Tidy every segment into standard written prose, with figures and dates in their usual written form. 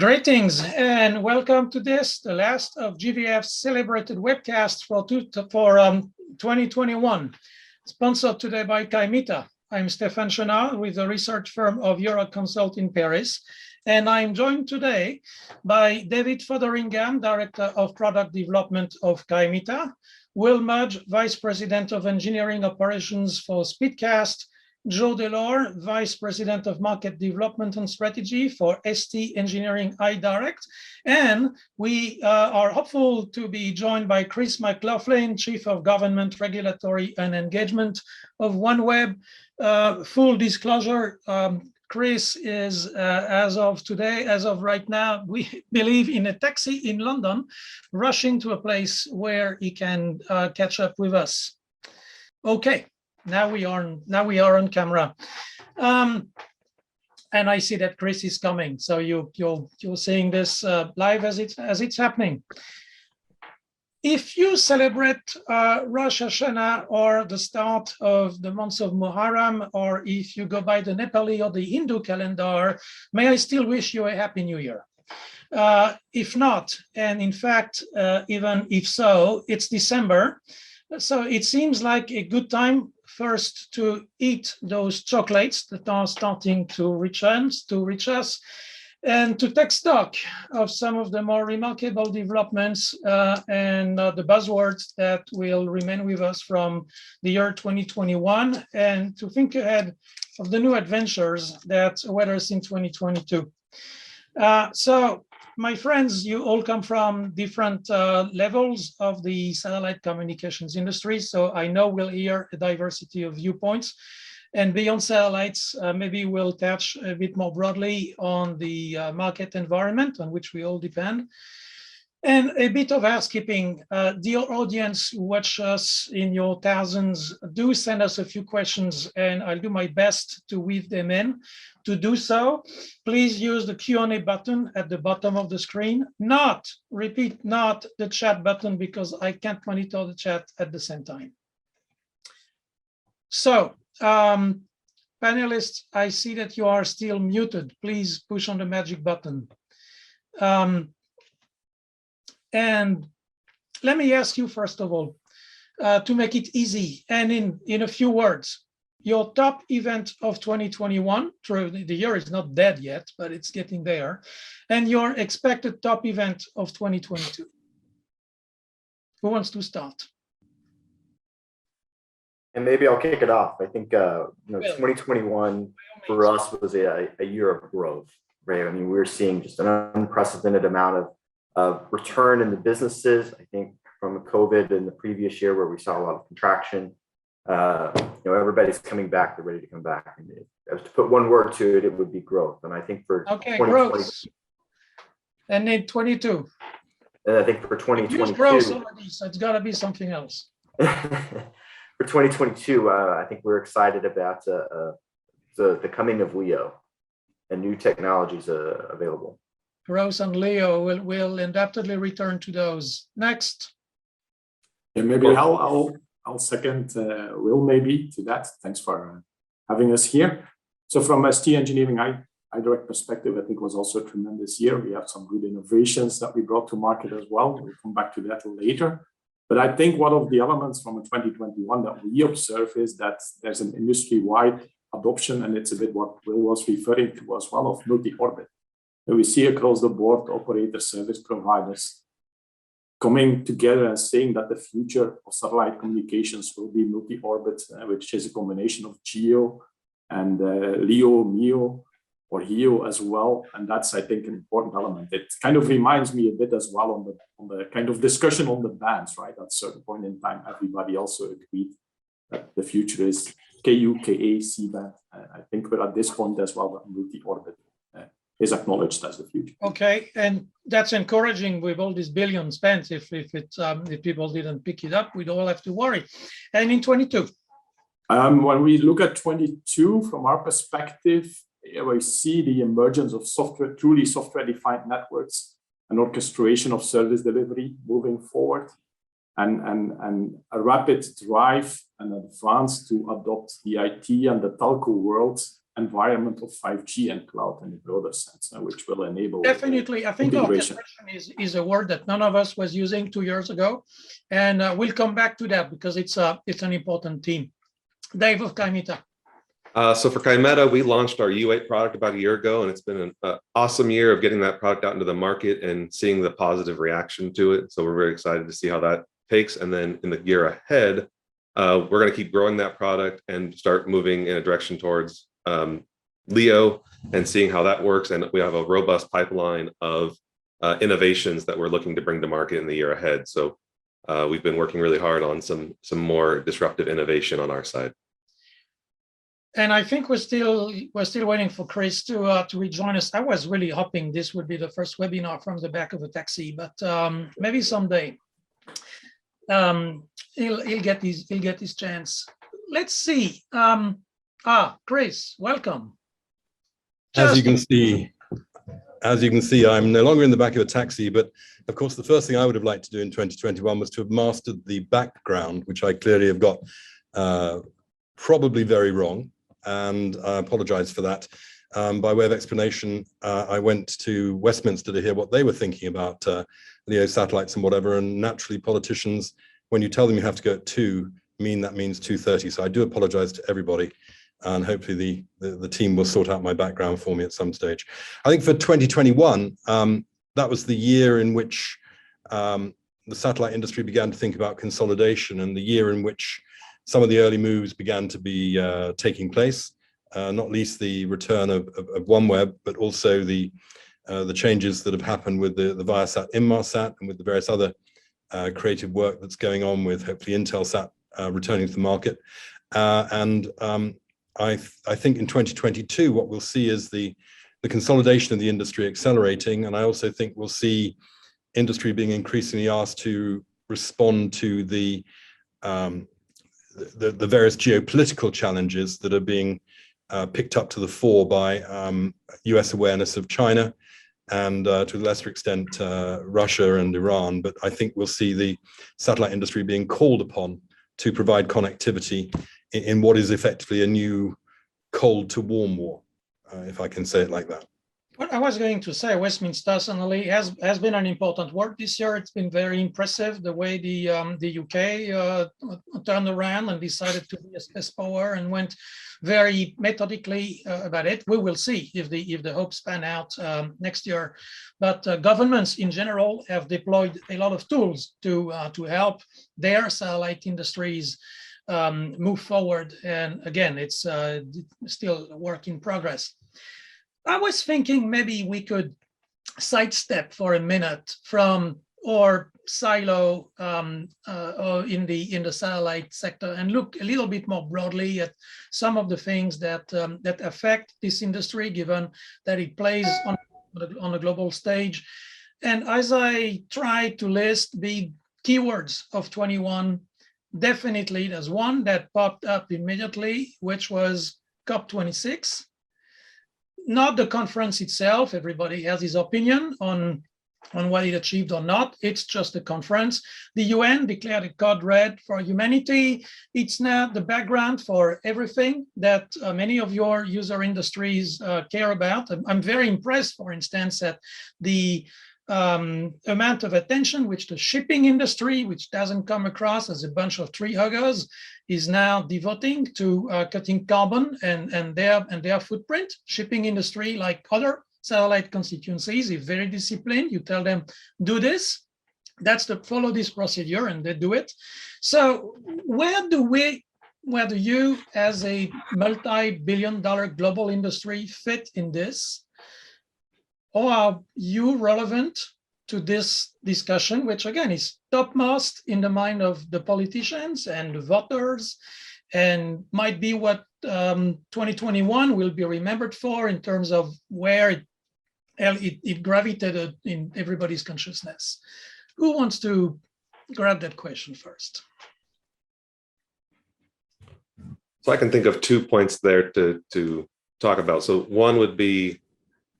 Greetings and welcome to this, the last of GVF's celebrated webcast for 2021, sponsored today by Kaimita. I'm Stéphane Chenard with the research firm of Euroconsult in Paris, and I'm joined today by David Fotheringham, Director of Product Development of Kaimita, Will Mudge, Vice President of Engineering Operations for Speedcast, Joe Delors, Vice President of Market Development and Strategy for ST Engineering iDirect. And we are hopeful to be joined by Chris McLaughlin, Chief of Government Regulatory and Engagement of OneWeb. Full disclosure, Chris is, as of right now, we believe in a taxi in London, rushing to a place where he can catch up with us. Okay. Now we are on camera, and I see that Chris is coming. So you're seeing this live as it's happening. If you celebrate Rosh Hashanah or the start of the month of Muharram, or if you go by the Nepali or the Hindu calendar, may I still wish you a Happy New Year. If not, and in fact, even if so, it's December. So it seems like a good time first to eat those chocolates that are starting to reach us, and to take stock of some of the more remarkable developments and the buzzwords that will remain with us from the year 2021, and to think ahead of the new adventures that await us in 2022. So, my friends, you all come from different levels of the satellite communications industry, so I know we'll hear a diversity of viewpoints. And beyond satellites, maybe we'll touch a bit more broadly on the market environment on which we all depend. And a bit of housekeeping. Dear audience who watch us in your thousands, do send us a few questions and I'll do my best to weave them in. To do so, please use the Q&A button at the bottom of the screen. Not the chat button, because I can't monitor the chat at the same time. So, panelists, I see that you are still muted. Please push on the magic button. And let me ask you, first of all, to make it easy and in a few words, your top event of 2021, true, the year is not dead yet, but it's getting there, and your expected top event of 2022. Who wants to start? And maybe I'll kick it off. I think 2021 for us was a year of growth, right? I mean, we're seeing just an unprecedented amount of return in the businesses. I think from COVID in the previous year where we saw a lot of contraction, everybody's coming back, they're ready to come back. And to put one word to it, it would be growth. And I think for 2020, growth. And in 22. And I think for 2022, growth already, so it's got to be something else. For 2022, I think we're excited about the coming of LEO and new technologies available. Growth and LEO will undoubtedly return to those. Next. Yeah, maybe I'll second Will maybe to that. Thanks for having us here. So from a ST Engineering iDirect perspective, I think it was also a tremendous year. We have some good innovations that we brought to market as well. We'll come back to that later. But I think one of the elements from 2021 that we observe is that there's an industry-wide adoption, and it's a bit what Will was referring to as well, of multi-orbit. And we see across the board operator service providers coming together and saying that the future of satellite communications will be multi-orbit, which is a combination of GEO and LEO, MEO, or HEO as well. And that's, I think, an important element. It kind of reminds me a bit as well on the kind of discussion on the bands, right? At a certain point in time, everybody also agreed that the future is KU, KA, C-band. I think we're at this point as well that multi-orbit is acknowledged as the future. Okay, and that's encouraging with all these billions spent. If people didn't pick it up, we'd all have to worry. And in 22? When we look at 22, from our perspective, we see the emergence of truly software-defined networks and orchestration of service delivery moving forward, and a rapid drive and advance to adopt the IT and the telco world environmental 5G and cloud in the broader sense, which will enable definitely. I think integration. orchestration is a word that none of us was using 2 years ago, and we'll come back to that because it's an important theme. Dave of Kaimita. So for Kaimeta, we launched our U8 product about a year ago, and it's been an awesome year of getting that product out into the market and seeing the positive reaction to it. So we're very excited to see how that takes. And then in the year ahead, we're going to keep growing that product and start moving in a direction towards Leo and seeing how that works. And we have a robust pipeline of innovations that we're looking to bring to market in the year ahead. So we've been working really hard on some more disruptive innovation on our side. And I think we're still waiting for Chris to rejoin us. I was really hoping this would be the first webinar from the back of a taxi, but maybe someday he'll get his chance. Let's see. Chris, welcome. As you can see, I'm no longer in the back of a taxi, but of course, the first thing I would have liked to do in 2021 was to have mastered the background, which I clearly have got probably very wrong. And I apologize for that. By way of explanation, I went to Westminster to hear what they were thinking about LEO satellites and whatever. And naturally, politicians, when you tell them you have to go at 2, that means 2:30. So I do apologize to everybody. And hopefully the team will sort out my background for me at some stage. I think for 2021, that was the year in which the satellite industry began to think about consolidation, and the year in which some of the early moves began to be taking place, not least the return of OneWeb, but also the changes that have happened with the Viasat Inmarsat and with the various other creative work that's going on with hopefully Intelsat returning to the market. I think in 2022, what we'll see is the consolidation of the industry accelerating, and I also think we'll see industry being increasingly asked to respond to the various geopolitical challenges that are being picked up to the fore by US awareness of China and to a lesser extent Russia and Iran. But I think we'll see the satellite industry being called upon to provide connectivity in what is effectively a new cold to warm war, if I can say it like that. What I was going to say, Westminster certainly has been an important work this year. It's been very impressive the way the UK turned around and decided to be a space power and went very methodically about it. We will see if the hopes pan out next year. But governments in general have deployed a lot of tools to help their satellite industries move forward. And again, it's still a work in progress. I was thinking maybe we could sidestep for a minute from our silo in the satellite sector and look a little bit more broadly at some of the things that affect this industry, given that it plays on a global stage. And as I try to list the keywords of 21, definitely there's one that popped up immediately, which was COP26. Not the conference itself. Everybody has his opinion on what it achieved or not. It's just a conference. The UN declared a code red for humanity. It's now the background for everything that many of your user industries care about. I'm very impressed, for instance, at the amount of attention which the shipping industry, which doesn't come across as a bunch of tree huggers, is now devoting to cutting carbon and their footprint. Shipping industry, like other satellite constituencies, is very disciplined. You tell them, do this, follow this procedure, and they do it. So where do you as a multi-billion-dollar global industry fit in this? Or are you relevant to this discussion, which again is topmost in the mind of the politicians and the voters, and might be what 2021 will be remembered for in terms of where it gravitated in everybody's consciousness? Who wants to grab that question first? So I can think of 2 points there to talk about. So one would be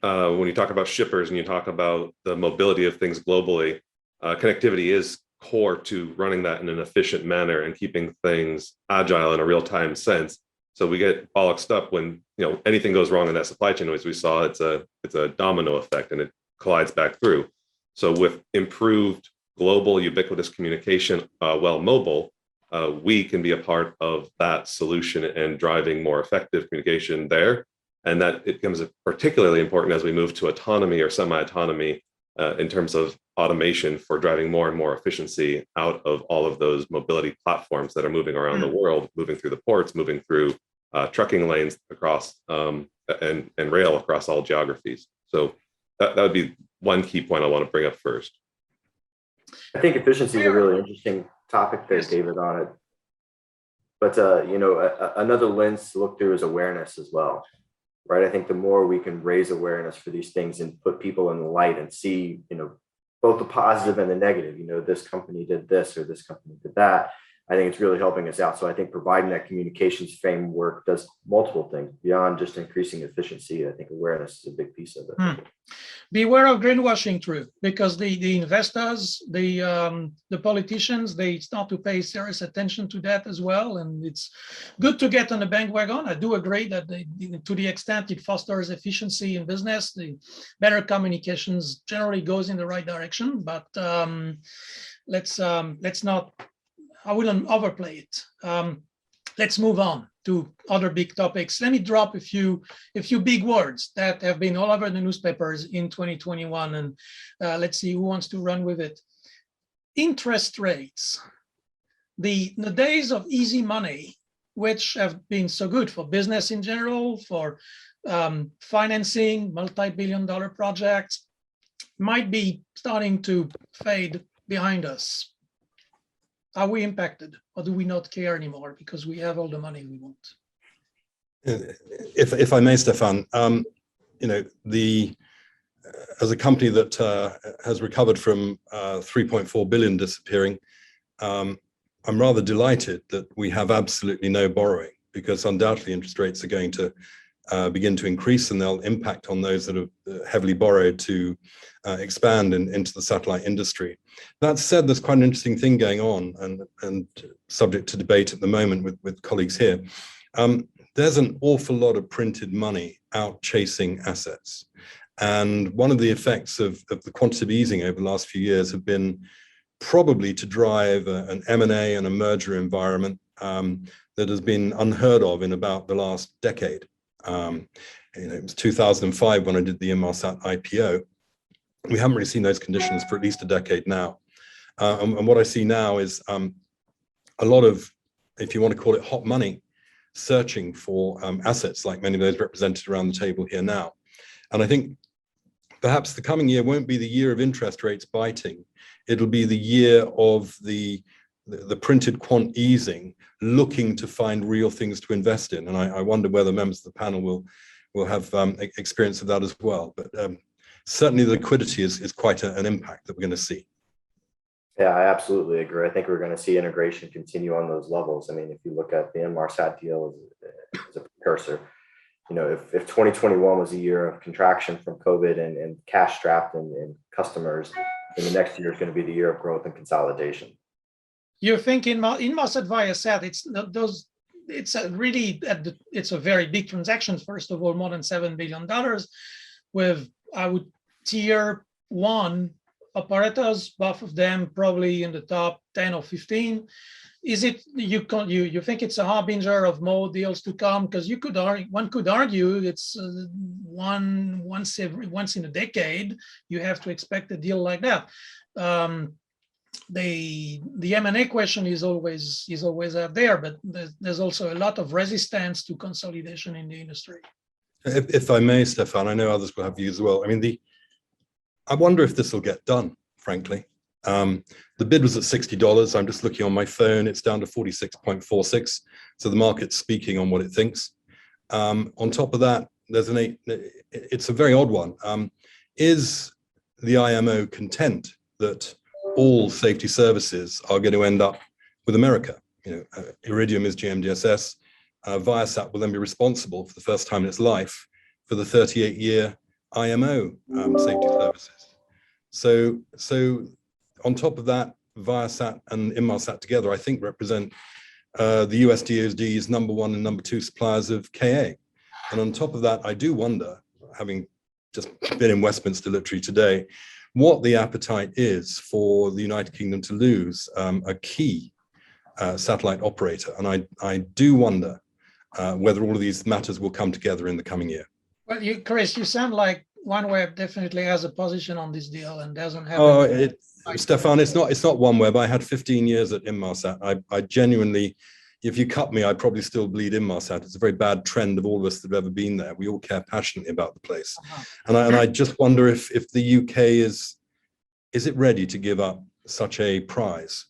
when you talk about shippers and you talk about the mobility of things globally, connectivity is core to running that in an efficient manner and keeping things agile in a real-time sense. So we get bollocksed up when anything goes wrong in that supply chain. As we saw, it's a domino effect, and it collides back through. So with improved global ubiquitous communication, while mobile, we can be a part of that solution and driving more effective communication there. And that it becomes particularly important as we move to autonomy or semi-autonomy in terms of automation for driving more and more efficiency out of all of those mobility platforms that are moving around the world, moving through the ports, moving through trucking lanes across and rail across all geographies. So that would be one key point I want to bring up first. I think efficiency is a really interesting topic there, David, on it. But another lens to look through is awareness as well, right? I think the more we can raise awareness for these things and put people in the light and see, both the positive and the negative, this company did this or this company did that, I think it's really helping us out. So I think providing that communications framework does multiple things beyond just increasing efficiency. I think awareness is a big piece of it. Beware of greenwashing, true, because the investors, the politicians, they start to pay serious attention to that as well. And it's good to get on the bandwagon. I do agree that to the extent it fosters efficiency in business, the better communications generally goes in the right direction. But let's not. I wouldn't overplay it. Let's move on to other big topics. Let me drop a few big words that have been all over the newspapers in 2021, and let's see who wants to run with it. Interest rates. The days of easy money, which have been so good for business in general, for financing multi-billion-dollar projects, might be starting to fade behind us. Are we impacted, or do we not care anymore because we have all the money we want? If I may, Stefan, as a company that has recovered from 3.4 billion disappearing, I'm rather delighted that we have absolutely no borrowing, because undoubtedly interest rates are going to begin to increase, and they'll impact on those that have heavily borrowed to expand into the satellite industry. That said, there's quite an interesting thing going on, and subject to debate at the moment with colleagues here. There's an awful lot of printed money out chasing assets. And one of the effects of the quantitative easing over the last few years have been probably to drive an M&A and a merger environment that has been unheard of in about the last decade. It was 2005 when I did the Inmarsat IPO. We haven't really seen those conditions for at least a decade now. And what I see now is a lot of, if you want to call it hot money, searching for assets like many of those represented around the table here now. And I think perhaps the coming year won't be the year of interest rates biting. It'll be the year of the printed quant easing, looking to find real things to invest in. And I wonder whether members of the panel will have experience of that as well. But certainly the liquidity is quite an impact that we're going to see. Yeah, I absolutely agree. I think we're going to see integration continue on those levels. I mean, if you look at the Inmarsat deal as a precursor, if 2021 was a year of contraction from COVID and cash strapped and customers, then the next year is going to be the year of growth and consolidation. You think Inmarsat Viasat, it's a very big transaction. First of all, more than $7 billion with, I would tier 1 operators, both of them probably in the top 10 or 15. Is it you think it's a harbinger of more deals to come? Because one could argue it's once in a decade you have to expect a deal like that. The M&A question is always out there, but there's also a lot of resistance to consolidation in the industry. If I may, Stefan, I know others will have views as well. I mean, I wonder if this will get done, frankly. The bid was at $60. I'm just looking on my phone. It's down to 46.46. So the market's speaking on what it thinks. On top of that, it's a very odd one. Is the IMO content that all safety services are going to end up with America? Iridium is GMDSS. Viasat will then be responsible for the first time in its life for the 38-year IMO safety services. So on top of that, Viasat and Inmarsat together, I think, represent the US DoD is #1 and #2 suppliers of KA. And on top of that, I do wonder, having just been in Westminster literally today, what the appetite is for the United Kingdom to lose a key satellite operator. And I do wonder whether all of these matters will come together in the coming year. Well, Chris, you sound like OneWeb definitely has a position on this deal and doesn't have. Stefan, it's not OneWeb. I had 15 years at Inmarsat. I genuinely, if you cut me, I'd probably still bleed Inmarsat. It's a very bad trend of all of us that have ever been there. We all care passionately about the place. And I just wonder if the UK is it ready to give up such a prize,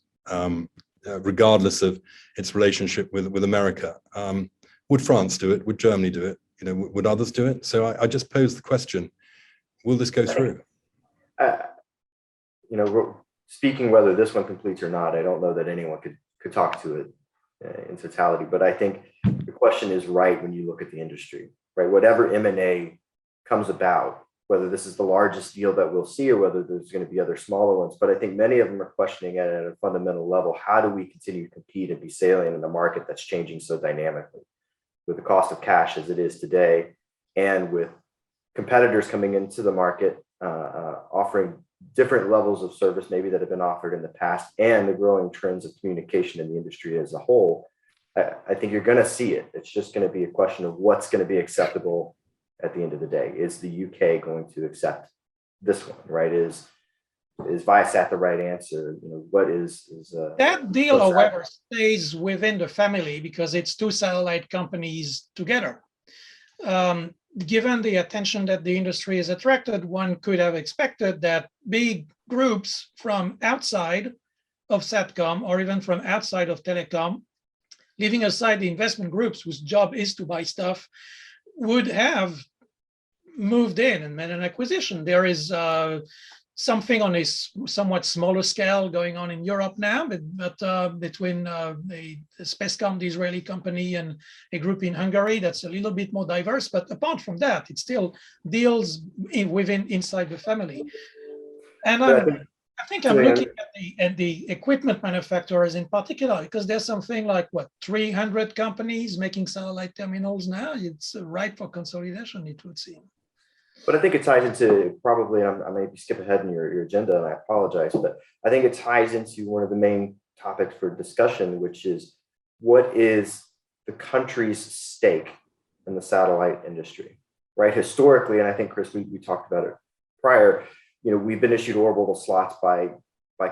regardless of its relationship with America? Would France do it? Would Germany do it? You know, would others do it? So I just pose the question: will this go through? You know, speaking whether this one completes or not, I don't know that anyone could talk to it in totality. But I think the question is right when you look at the industry, right? Whatever M&A comes about, whether this is the largest deal that we'll see or whether there's going to be other smaller ones. But I think many of them are questioning it at a fundamental level. How do we continue to compete and be salient in a market that's changing so dynamically with the cost of cash as it is today, and with competitors coming into the market, offering different levels of service maybe that have been offered in the past, and the growing trends of communication in the industry as a whole? I think you're going to see it. It's just going to be a question of what's going to be acceptable at the end of the day. Is the UK going to accept this one, right? Is Viasat the right answer? You know, what is that deal, however, stays within the family because it's two satellite companies together. Given the attention that the industry has attracted, one could have expected that big groups from outside of Satcom or even from outside of telecom, leaving aside the investment groups whose job is to buy stuff, would have moved in and made an acquisition. There is something on a somewhat smaller scale going on in Europe now, but between the Spacecom, the Israeli company, and a group in Hungary that's a little bit more diverse. But apart from that, it still deals inside the family. And I think I'm looking at the equipment manufacturers in particular, because there's something like 300 companies making satellite terminals now. It's ripe for consolidation, it would seem. But I think it ties into, probably, I may skip ahead in your agenda, and I apologize, but I think it ties into one of the main topics for discussion, which is what is the country's stake in the satellite industry, right? Historically, and I think, Chris, we talked about it prior, you know, we've been issued orbital slots by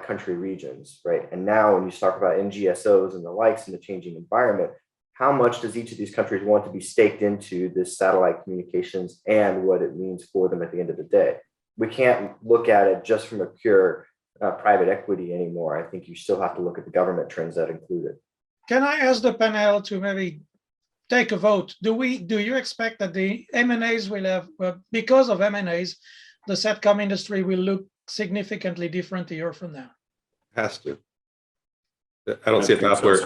country regions, right? And now when you talk about NGSOs and the likes in the changing environment, how much does each of these countries want to be staked into this satellite communications and what it means for them at the end of the day? We can't look at it just from a pure private equity anymore. I think you still have to look at the government trends that include it. Can I ask the panel to maybe take a vote? Do you expect that the M&As will have, because of M&As, the Satcom industry will look significantly different a year from now? Has to. I don't see a path where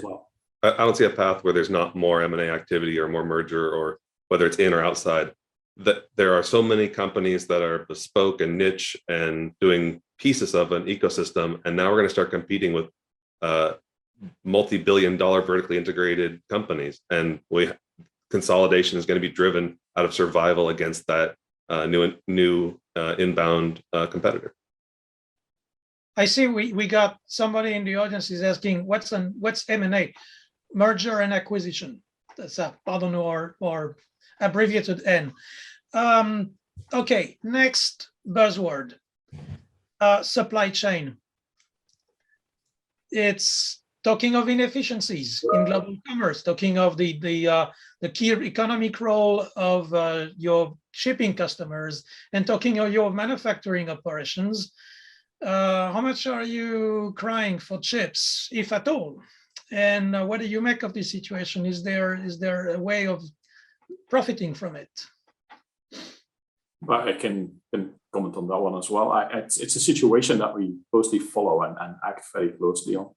I don't see a path where there's not more M&A activity or more merger, or whether it's in or outside. That there are so many companies that are bespoke and niche and doing pieces of an ecosystem, and now we're going to start competing with multi-billion-dollar vertically integrated companies, and consolidation is going to be driven out of survival against that new inbound competitor. I see we got somebody in the audience is asking what's M&A? Merger and acquisition. That's pardon or abbreviated N. Okay, next buzzword, supply chain. It's talking of inefficiencies in global commerce, talking of the key economic role of your shipping customers, and talking of your manufacturing operations. How much are you crying for chips, if at all? And what do you make of this situation? Is there a way of profiting from it? Well, I can comment on that one as well. It's a situation that we closely follow and act very closely on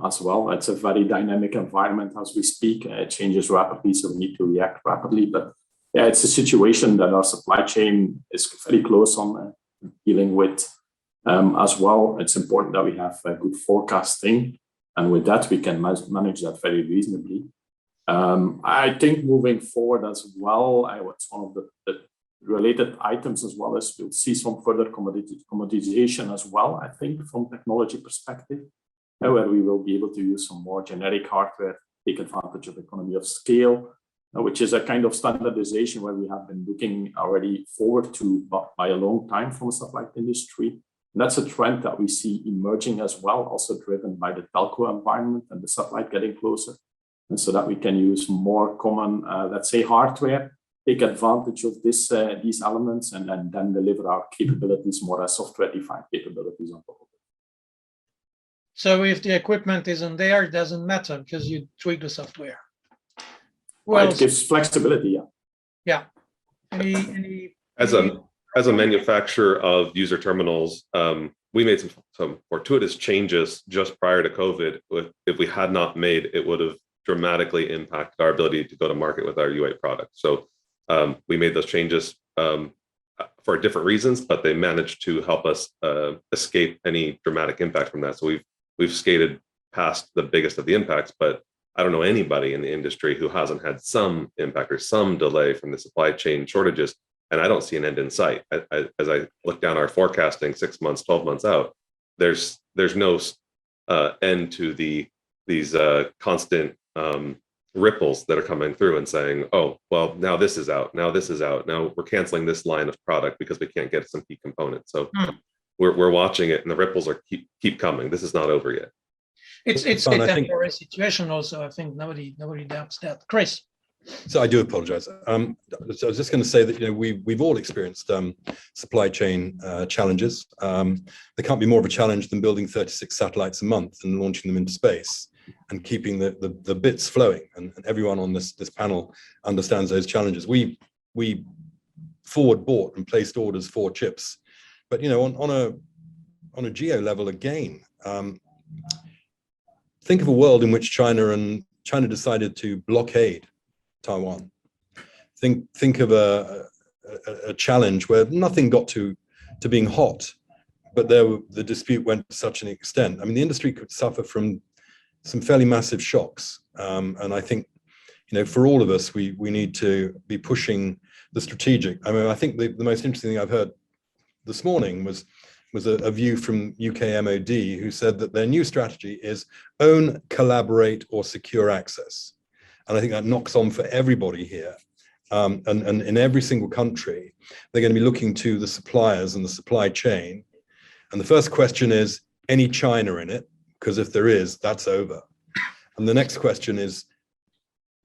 as well. It's a very dynamic environment as we speak. It changes rapidly, so we need to react rapidly. But yeah, it's a situation that our supply chain is very close on dealing with as well. It's important that we have good forecasting And with that, we can manage that very reasonably. I think moving forward as well, it's one of the related items as well as we'll see some further commoditization as well, I think, from technology perspective, where we will be able to use some more generic hardware, take advantage of economy of scale, which is a kind of standardization where we have been looking already forward to by a long time from a satellite industry. And that's a trend that we see emerging as well, also driven by the telco environment and the satellite getting closer. And so that we can use more common, let's say, hardware, take advantage of these elements, and then deliver our capabilities more as software-defined capabilities on top of it. So if the equipment isn't there, it doesn't matter because you tweak the software. Well, it gives flexibility, yeah. Yeah. As a manufacturer of user terminals, we made some fortuitous changes just prior to COVID. If we had not made, it would have dramatically impacted our ability to go to market with our U8 product. So we made those changes for different reasons, but they managed to help us escape any dramatic impact from that. So we've skated past the biggest of the impacts, but I don't know anybody in the industry who hasn't had some impact or some delay from the supply chain shortages. And I don't see an end in sight. As I look down our forecasting 6 months, 12 months out, there's no end to these constant ripples that are coming through and saying, oh, well, now this is out. Now this is out. Now we're canceling this line of product because we can't get some key components. So we're watching it, and the ripples are keep coming. This is not over yet. It's a temporary situation also. I think nobody doubts that. Chris. So I do apologize. So I was just going to say that we've all experienced supply chain challenges. There can't be more of a challenge than building 36 satellites a month and launching them into space and keeping the bits flowing. And everyone on this panel understands those challenges. We forward bought and placed orders for chips, but on a geo level again. Think of a world in which China decided to blockade Taiwan. Think of a challenge where nothing got to being hot, but the dispute went to such an extent. I mean, the industry could suffer from some fairly massive shocks, and I think for all of us, we need to be pushing the strategic. I mean, I think the most interesting thing I've heard this morning was a view from UK MOD, who said that their new strategy is own, collaborate, or secure access. And I think that knocks on for everybody here. And in every single country, they're going to be looking to the suppliers and the supply chain. And the first question is, any China in it? Because if there is, that's over. And the next question is,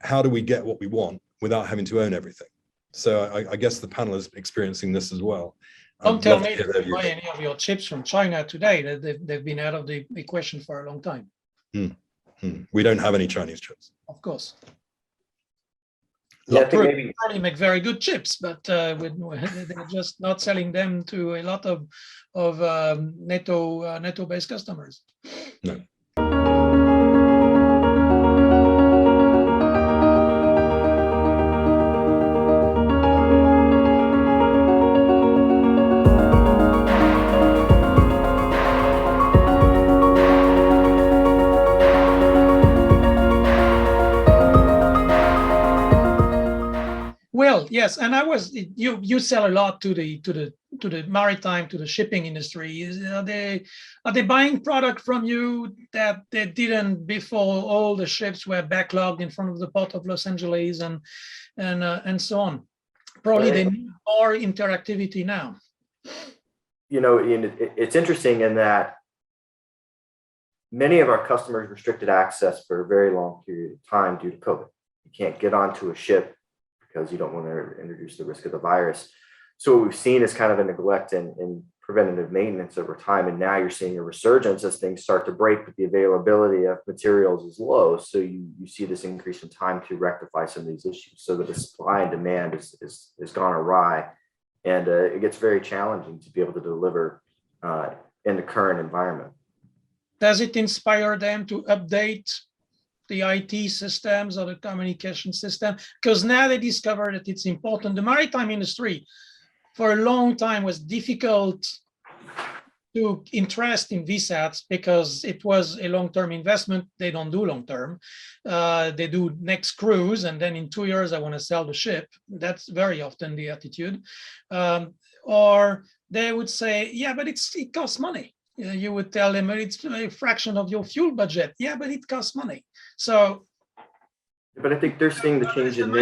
how do we get what we want without having to own everything? So I guess the panel is experiencing this as well. Don't tell me that you buy any of your chips from China today. They've been out of the equation for a long time. We don't have any Chinese chips. Of course. Yeah, They probably make very good chips, but they're just not selling them to a lot of NATO-based customers. No. Well, yes, and you sell a lot to the maritime, to the shipping industry. Are they buying product from you that they didn't before all the ships were backlogged in front of the port of Los Angeles and so on? Probably they need more interactivity now. Ian, it's interesting in that many of our customers restricted access for a very long period of time due to COVID. You can't get onto a ship because you don't want to introduce the risk of the virus. So what we've seen is kind of a neglect in preventative maintenance over time. And now you're seeing a resurgence as things start to break, but the availability of materials is low. So you see this increase in time to rectify some of these issues, so that the supply and demand is gone awry. And it gets very challenging to be able to deliver in the current environment. Does it inspire them to update the IT systems or the communication system? Because now they discover that it's important. The maritime industry for a long time was difficult took interest in VSATs because it was a long-term investment. They don't do long-term. They do next cruise, and then in 2 years, I want to sell the ship. That's very often the attitude. Or they would say, yeah, but it costs money. You would tell them it's a fraction of your fuel budget. Yeah, but it costs money. So, but I think they're seeing the change in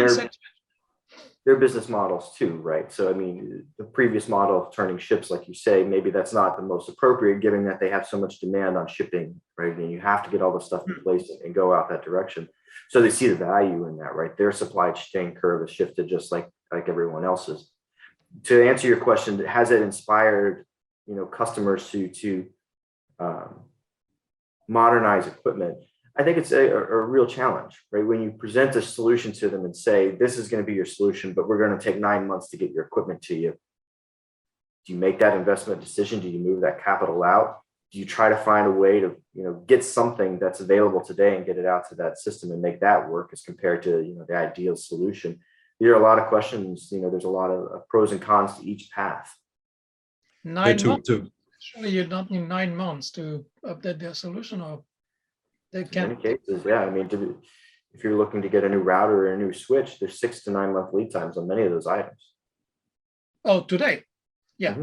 their business models too, right? So, I mean, the previous model of turning ships, like you say, maybe that's not the most appropriate, given that they have so much demand on shipping, right? And you have to get all the stuff in place and go out that direction. So they see the value in that, right? Their supply chain curve has shifted just like everyone else's. To answer your question, has it inspired, customers to modernize equipment? I think it's a real challenge, right? When you present a solution to them and say, this is going to be your solution, but we're going to take 9 months to get your equipment to you. Do you make that investment decision? Do you move that capital out? Do you try to find a way to, get something that's available today and get it out to that system and make that work as compared to, the ideal solution? There are a lot of questions, there's a lot of pros and cons to each path. 9 months? Actually, you don't need 9 months to update their solution, or they can. In many cases, yeah. I mean, if you're looking to get a new router or a new switch, there's 6 to 9 month lead times on many of those items. Oh, today? Yeah.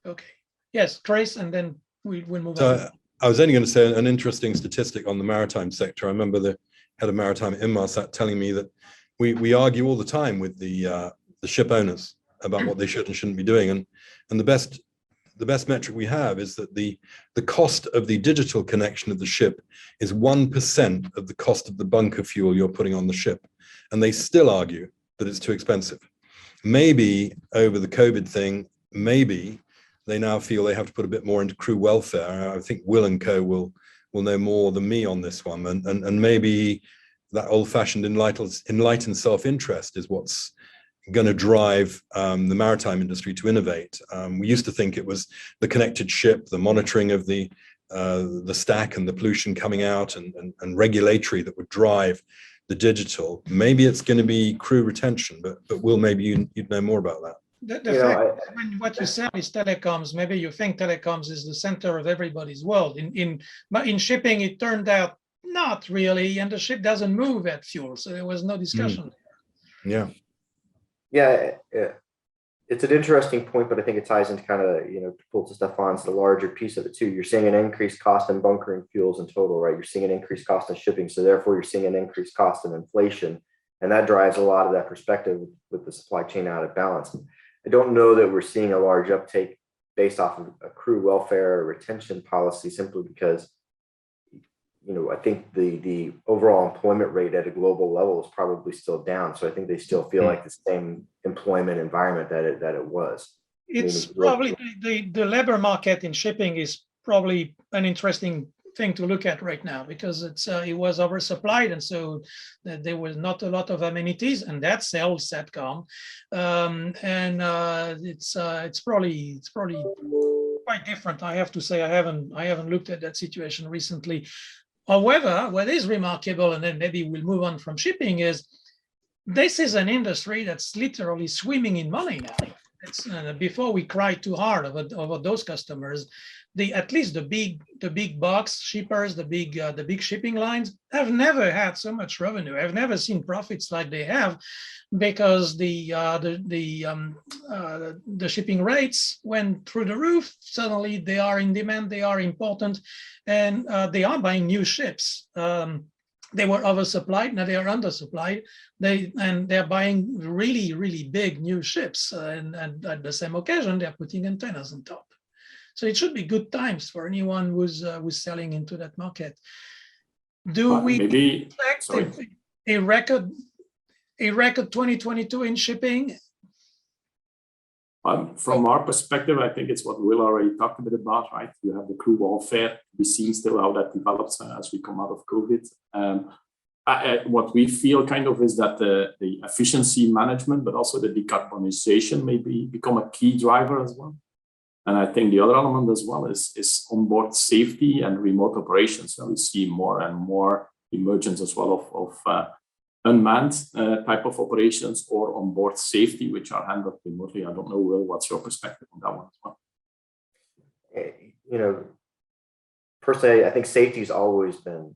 Okay. Yes, Trace, and then we'll move on. I was only going to say an interesting statistic on the maritime sector. I remember the head of Maritime Inmarsat telling me that we argue all the time with the ship owners about what they should and shouldn't be doing, and the best metric we have is that the cost of the digital connection of the ship is 1% of the cost of the bunker fuel you're putting on the ship. And they still argue that it's too expensive. Maybe over the COVID thing, maybe they now feel they have to put a bit more into crew welfare. I think Will and Co will know more than me on this one. And maybe that old-fashioned enlightened self-interest is what's going to drive the maritime industry to innovate. We used to think it was the connected ship, the monitoring of the stack and the pollution coming out, and regulatory that would drive the digital. Maybe it's going to be crew retention, but Will, maybe you'd know more about that. The fact, when what you said is telecoms, maybe you think telecoms is the center of everybody's world. But in shipping, it turned out not really, and the ship doesn't move at fuel, so there was no discussion there. Yeah, it's an interesting point, but I think it ties into kind of, to pull to Stefan's the larger piece of it too. You're seeing an increased cost in bunkering fuels in total, right? You're seeing an increased cost in shipping. So therefore you're seeing an increased cost in inflation. And that drives a lot of that perspective with the supply chain out of balance. I don't know that we're seeing a large uptake based off of a crew welfare or retention policy, simply because I think the overall employment rate at a global level is probably still down. So I think they still feel like the same employment environment that it was. It's probably the labor market in shipping is probably an interesting thing to look at right now, because it was oversupplied, and so there was not a lot of amenities, and that sells SATCOM, and it's probably quite different. I have to say I haven't looked at that situation recently. However, what is remarkable, and then maybe we'll move on from shipping, is this is an industry that's literally swimming in money now. It's, before we cry too hard over those customers, at least the big box shippers, the big shipping lines have never had so much revenue. I've never seen profits like they have, because the shipping rates went through the roof. Suddenly they are in demand, they are important, and they are buying new ships. They were oversupplied, now they are undersupplied. They're buying really, really big new ships, and at the same occasion they're putting antennas on top. So it should be good times for anyone who's selling into that market. Do we expect a record 2022 in shipping? From our perspective, I think it's what Will already talked a bit about, right? You have the crew welfare. We see still how that develops as we come out of COVID. What we feel kind of is that the efficiency management, but also the decarbonization may become a key driver as well. And I think the other element as well is onboard safety and remote operations. So we see more and more emergence as well of unmanned type of operations or onboard safety, which are handled remotely. I don't know, Will, what's your perspective on that one as well? you know, personally, I think safety's always been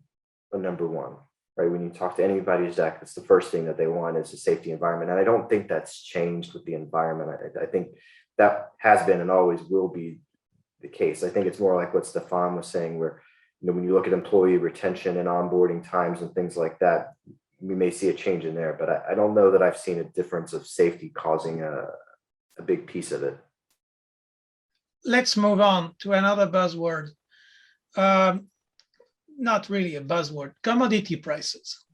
a number one, right? When you talk to anybody's deck, it's the first thing that they want is a safety environment. And I don't think that's changed with the environment. I think that has been and always will be the case. I think it's more like what Stefan was saying, where, you know, when you look at employee retention and onboarding times and things like that, we may see a change in there, but I don't know that I've seen a difference of safety causing a big piece of it. Let's move on to another buzzword. Not really a buzzword, commodity prices.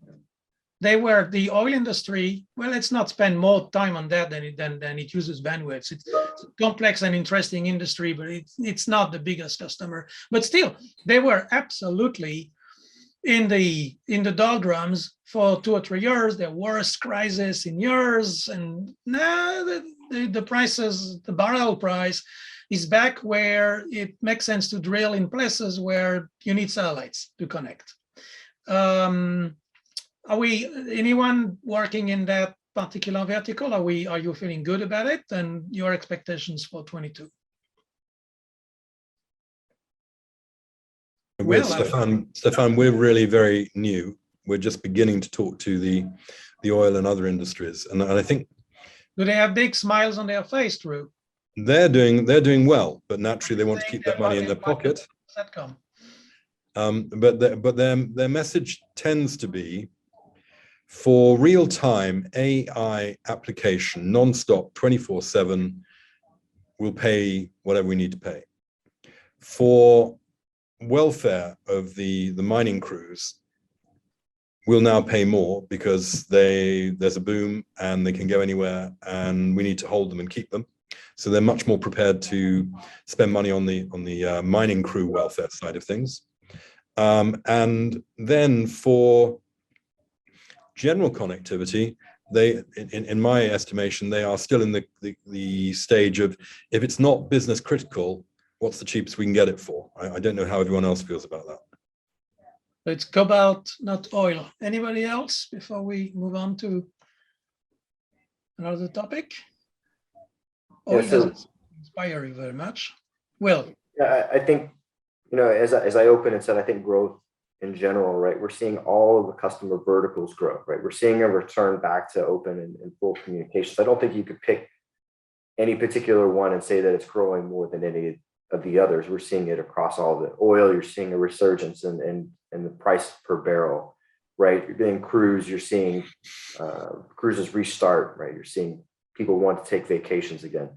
They were the oil industry. Well, let's not spend more time on that than it uses bandwidth. It's a complex and interesting industry, but it's not the biggest customer. But still, they were absolutely in the doldrums for 2 or 3 years. The worst crisis in years, and now the prices, the barrel price, is back where it makes sense to drill in places where you need satellites to connect. Anyone working in that particular vertical? Are you feeling good about it, and your expectations for 22? With Stefan, we're really very new. We're just beginning to talk to the oil and other industries, and I think. Do they have big smiles on their face, Drew? They're doing well, but naturally they want to keep that money in their pocket. But their message tends to be, for real-time AI application, non-stop, 24/7, we'll pay whatever we need to pay. For welfare of the mining crews, we'll now pay more because there's a boom and they can go anywhere, and we need to hold them and keep them. So they're much more prepared to spend money on the mining crew welfare side of things. And then for general connectivity, they, in my estimation, they are still in the stage of, if it's not business critical, what's the cheapest we can get it for? I don't know how everyone else feels about that. It's cobalt, not oil. Anybody else before we move on to another topic? Oil doesn't inspire you very much. Well, yeah, I think, you know, as I opened and said, I think growth in general, right? We're seeing all of the customer verticals grow, right? We're seeing a return back to open and full communications. I don't think you could pick any particular one and say that it's growing more than any of the others. We're seeing it across all of it. Oil, you're seeing a resurgence in the price per barrel, right? In cruise, you're seeing cruises restart, right? You're seeing people want to take vacations again.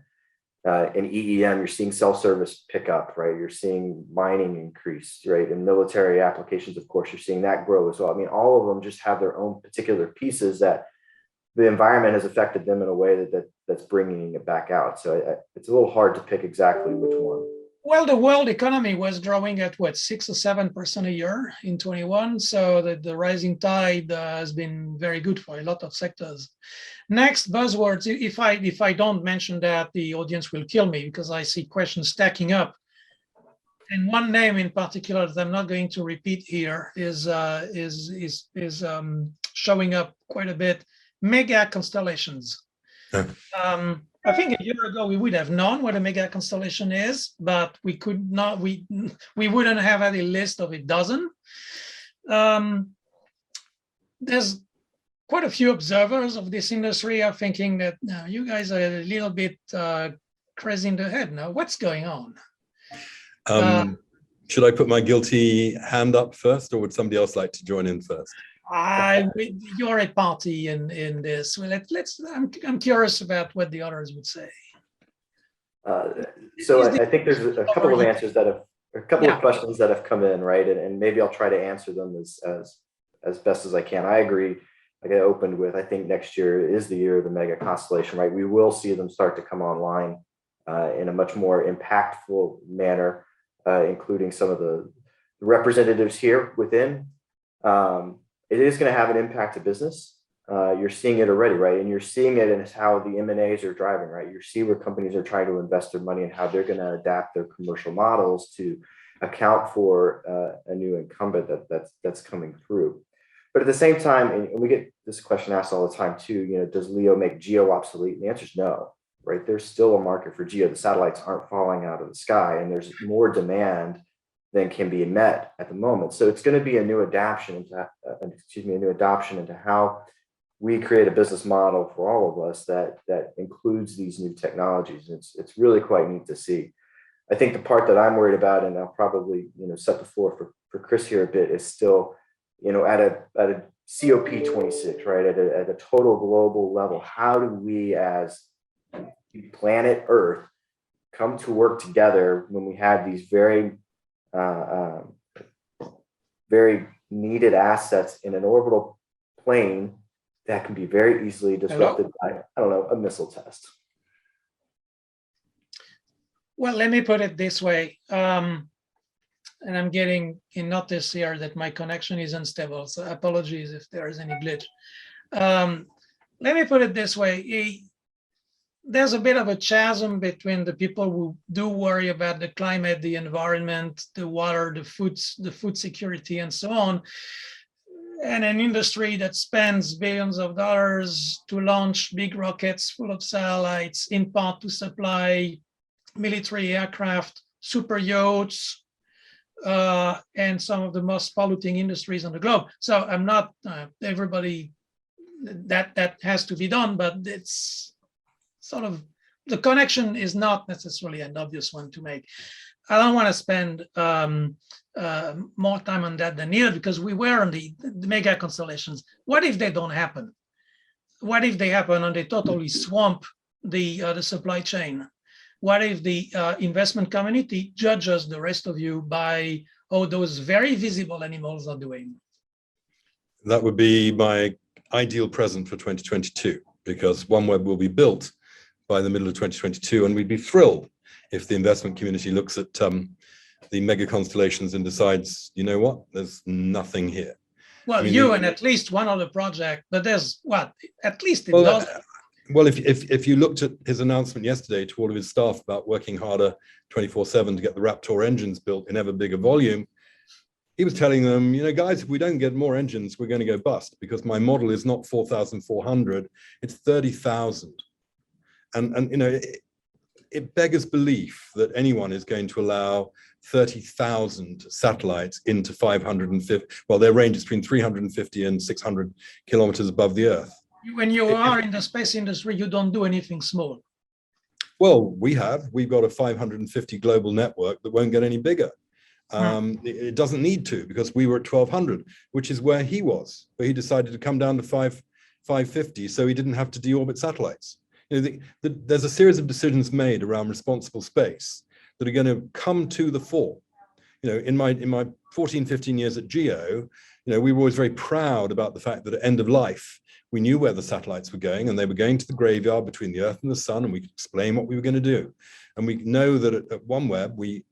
In EEM, you're seeing self-service pick up, right? You're seeing mining increase, right? In military applications, of course, you're seeing that grow as well. I mean, all of them just have their own particular pieces that the environment has affected them in a way that's bringing it back out. So it's a little hard to pick exactly which one. Well, the world economy was growing at what, 6 or 7% a year in 21. So the rising tide has been very good for a lot of sectors. Next buzzwords. If I don't mention that, the audience will kill me because I see questions stacking up. And one name in particular that I'm not going to repeat here is showing up quite a bit. Mega constellations. I think a year ago we would have known what a mega constellation is, but we could not. We wouldn't have had a list of a dozen. There's quite a few observers of this industry are thinking that you guys are a little bit crazy in the head now. What's going on? Should I put my guilty hand up first, or would somebody else like to join in first? You're a party in this. Well, I'm curious about what the others would say. So I think there's a couple of answers that have, a couple of questions that have come in, right? And maybe I'll try to answer them as best as I can. I agree. Like I opened with, I think next year is the year of the mega constellation, right? We will see them start to come online in a much more impactful manner, including some of the representatives here within. It is going to have an impact to business. You're seeing it already, right? And you're seeing it in how the M&As are driving, right? You see where companies are trying to invest their money and how they're going to adapt their commercial models to account for a new incumbent that's coming through. But at the same time, and we get this question asked all the time too, you know, does LEO make GEO obsolete? And the answer is no. right? There's still a market for GEO. The satellites aren't falling out of the sky, and there's more demand than can be met at the moment. So it's going to be a new adaptation into how we create a business model for all of us that includes these new technologies. It's really quite neat to see. I think the part that I'm worried about, and I'll probably set the floor for Chris here a bit, is still at a COP26, right? At a total global level, how do we as planet Earth come to work together when we have these very very needed assets in an orbital plane that can be very easily disrupted by, I don't know, a missile test? Well, let me put it this way. And I'm getting a notice here that my connection is unstable. So apologies if there is any glitch. Let me put it this way. There's a bit of a chasm between the people who do worry about the climate, the environment, the water, the food security, and so on, and an industry that spends billions of dollars to launch big rockets full of satellites, in part to supply military aircraft, super yachts, and some of the most polluting industries on the globe. So I'm not everybody that has to be done, but it's sort of, the connection is not necessarily an obvious one to make. I don't want to spend more time on that than needed, because we were on the mega constellations. What if they don't happen? What if they happen and they totally swamp the supply chain? What if the investment community judges the rest of you by how those very visible animals are doing? That would be my ideal present for 2022, because OneWeb will be built by the middle of 2022, and we'd be thrilled if the investment community looks at the mega constellations and decides, you know what, there's nothing here. Well, I mean, and at least one other project, but there's what, at least it does. Well, if you looked at his announcement yesterday to all of his staff about working harder 24/7 to get the Raptor engines built in ever bigger volume, he was telling them, guys, if we don't get more engines, we're going to go bust, because my model is not 4,400, it's 30,000. And it beggars belief that anyone is going to allow 30,000 satellites into 550. Well, their range is between 350 and 600 kilometers above the Earth. When you are in the space industry, you don't do anything small. Well, we've got a 550 global network that won't get any bigger. It doesn't need to, because we were at 1,200, which is where he was, but he decided to come down to 550, so he didn't have to deorbit satellites. There's a series of decisions made around responsible space that are going to come to the fore. In my 14, 15 years at GEO, we were always very proud about the fact that at end of life, we knew where the satellites were going, and they were going to the graveyard between the Earth and the Sun, and we could explain what we were going to do. And we know that at OneWeb, we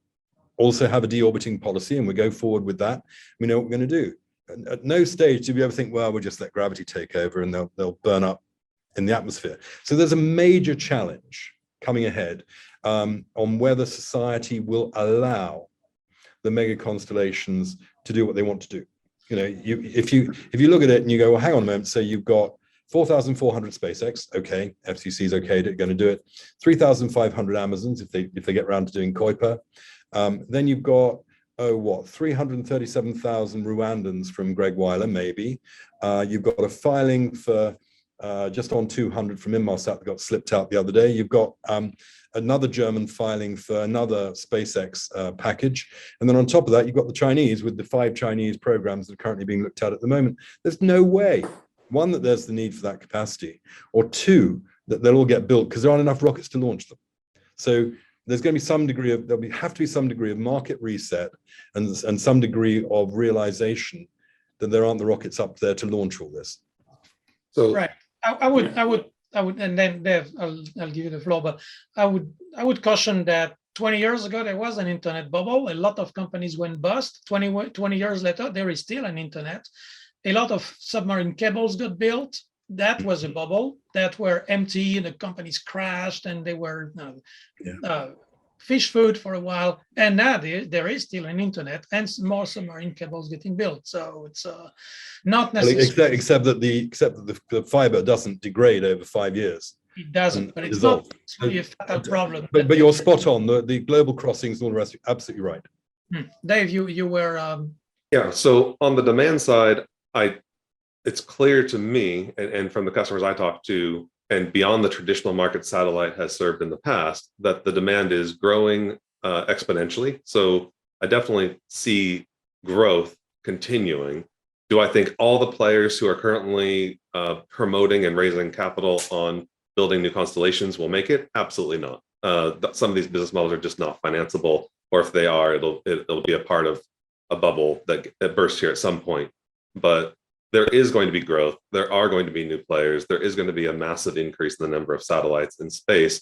also have a deorbiting policy, and we go forward with that. We know what we're going to do. And at no stage did we ever think, well, we'll just let gravity take over and they'll burn up in the atmosphere. So there's a major challenge coming ahead on whether society will allow the mega constellations to do what they want to do. If you look at it and you go, well, hang on a moment, so you've got 4,400 SpaceX, okay, FCC is okay, they're going to do it. 3,500 Amazons if they get around to doing Kuiper. Then you've got 337,000 Rwandans from Greg Weiler, maybe. You've got a filing for just on 200 from Inmarsat that got slipped out the other day. You've got another German filing for another SpaceX package. And then on top of that, you've got the Chinese with the 5 Chinese programs that are currently being looked at the moment. There's no way, one, that there's the need for that capacity, or two, that they'll all get built because there aren't enough rockets to launch them. So there's going to be some degree of, have to be some degree of market reset and some degree of realization that there aren't the rockets up there to launch all this. So right. I would, and then Dev, I'll give you the floor, but I would caution that 20 years ago, there was an internet bubble. A lot of companies went bust. 20 years later, there is still an internet. A lot of submarine cables got built. That was a bubble that were empty, and the companies crashed, and they were fish food for a while. And now there is still an internet and more submarine cables getting built. So it's not necessarily except that the fiber doesn't degrade over 5 years. It doesn't, but it's dissolve. not really a fatal problem. But you're spot on. The global crossings and all the rest, absolutely right. Dave, you were Yeah. So on the demand side, it's clear to me, and from the customers I talk to, and beyond the traditional market satellite has served in the past, that the demand is growing exponentially. So I definitely see growth continuing. Do I think all the players who are currently promoting and raising capital on building new constellations will make it? Absolutely not. Some of these business models are just not financeable, or if they are, it'll be a part of a bubble that bursts here at some point. But there is going to be growth. There are going to be new players. There is going to be a massive increase in the number of satellites in space.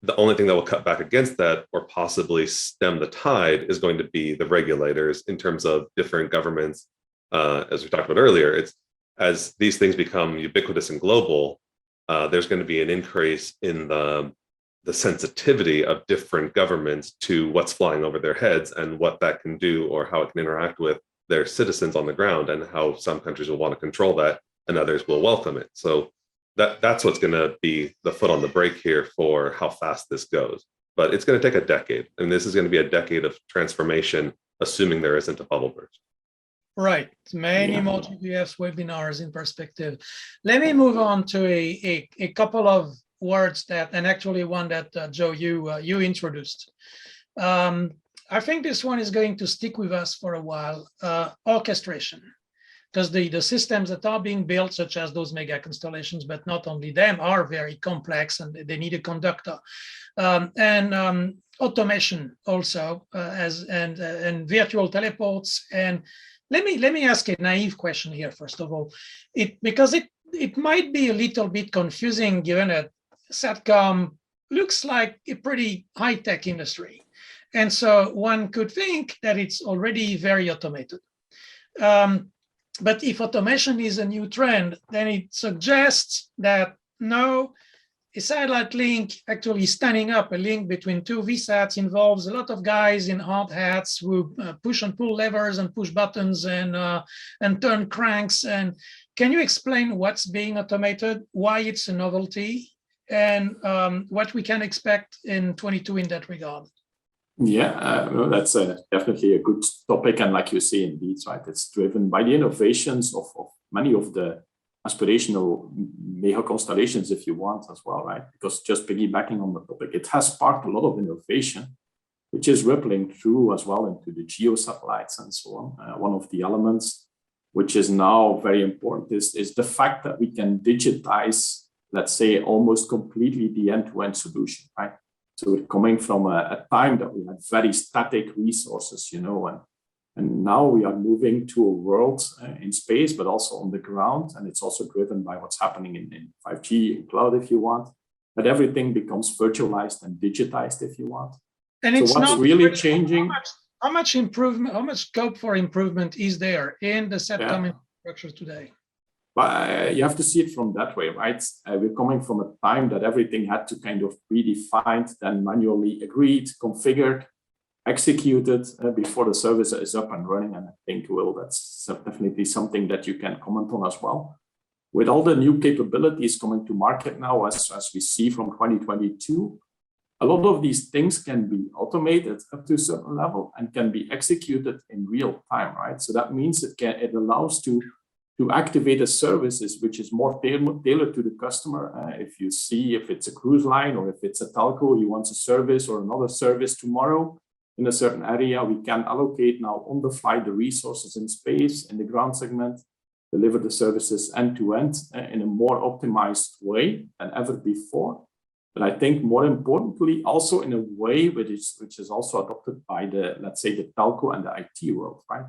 The only thing that will cut back against that or possibly stem the tide is going to be the regulators in terms of different governments. As we talked about earlier, it's as these things become ubiquitous and global, there's going to be an increase in the sensitivity of different governments to what's flying over their heads and what that can do or how it can interact with their citizens on the ground, and how some countries will want to control that and others will welcome it. So that's what's going to be the foot on the brake here for how fast this goes. But it's going to take a decade, and this is going to be a decade of transformation, assuming there isn't a bubble burst. right. Many more GBS webinars in perspective. Let me move on to a couple of words that, and actually one that Joe, you introduced. I think this one is going to stick with us for a while. Orchestration, because the systems that are being built, such as those mega constellations, but not only them, are very complex and they need a conductor. And automation also, and virtual teleports. And let me ask a naive question here, first of all, because it might be a little bit confusing given that SATCOM looks like a pretty high-tech industry. And so one could think that it's already very automated. But if automation is a new trend, then it suggests that no, a satellite link, actually standing up a link between two VSATs, involves a lot of guys in hard hats who push and pull levers and push buttons and turn cranks. And can you explain what's being automated, why it's a novelty, and what we can expect in 22 in that regard? Yeah, well, that's definitely a good topic. And like you say, indeed, right, it's driven by the innovations of many of the aspirational mega constellations, if you want, as well, right? Because just piggybacking on the topic, it has sparked a lot of innovation, which is rippling through as well into the geo satellites and so on. One of the elements which is now very important is the fact that we can digitize, let's say, almost completely the end-to-end solution, right? So we're coming from a time that we had very static resources, and now we are moving to a world in space, but also on the ground. And it's also driven by what's happening in 5G and cloud, if you want, that everything becomes virtualized and digitized, if you want. And it's so what's not really changing? How much improvement, how much scope for improvement is there in the SATCOM infrastructure today? But you have to see it from that way, right? We're coming from a time that everything had to kind of be defined, then manually agreed, configured, executed before the service is up and running. And I think, Will, that's definitely something that you can comment on as well. With all the new capabilities coming to market now, as we see from 2022, a lot of these things can be automated up to a certain level and can be executed in real time, right? So that means it allows to activate a services which is more tailored to the customer. If you see if it's a cruise line or if it's a telco, he wants a service or another service tomorrow in a certain area, we can allocate now on the fly the resources in space, in the ground segment, deliver the services end to end in a more optimized way than ever before. But I think more importantly, also in a way which is also adopted by the, let's say, the telco and the IT world, right?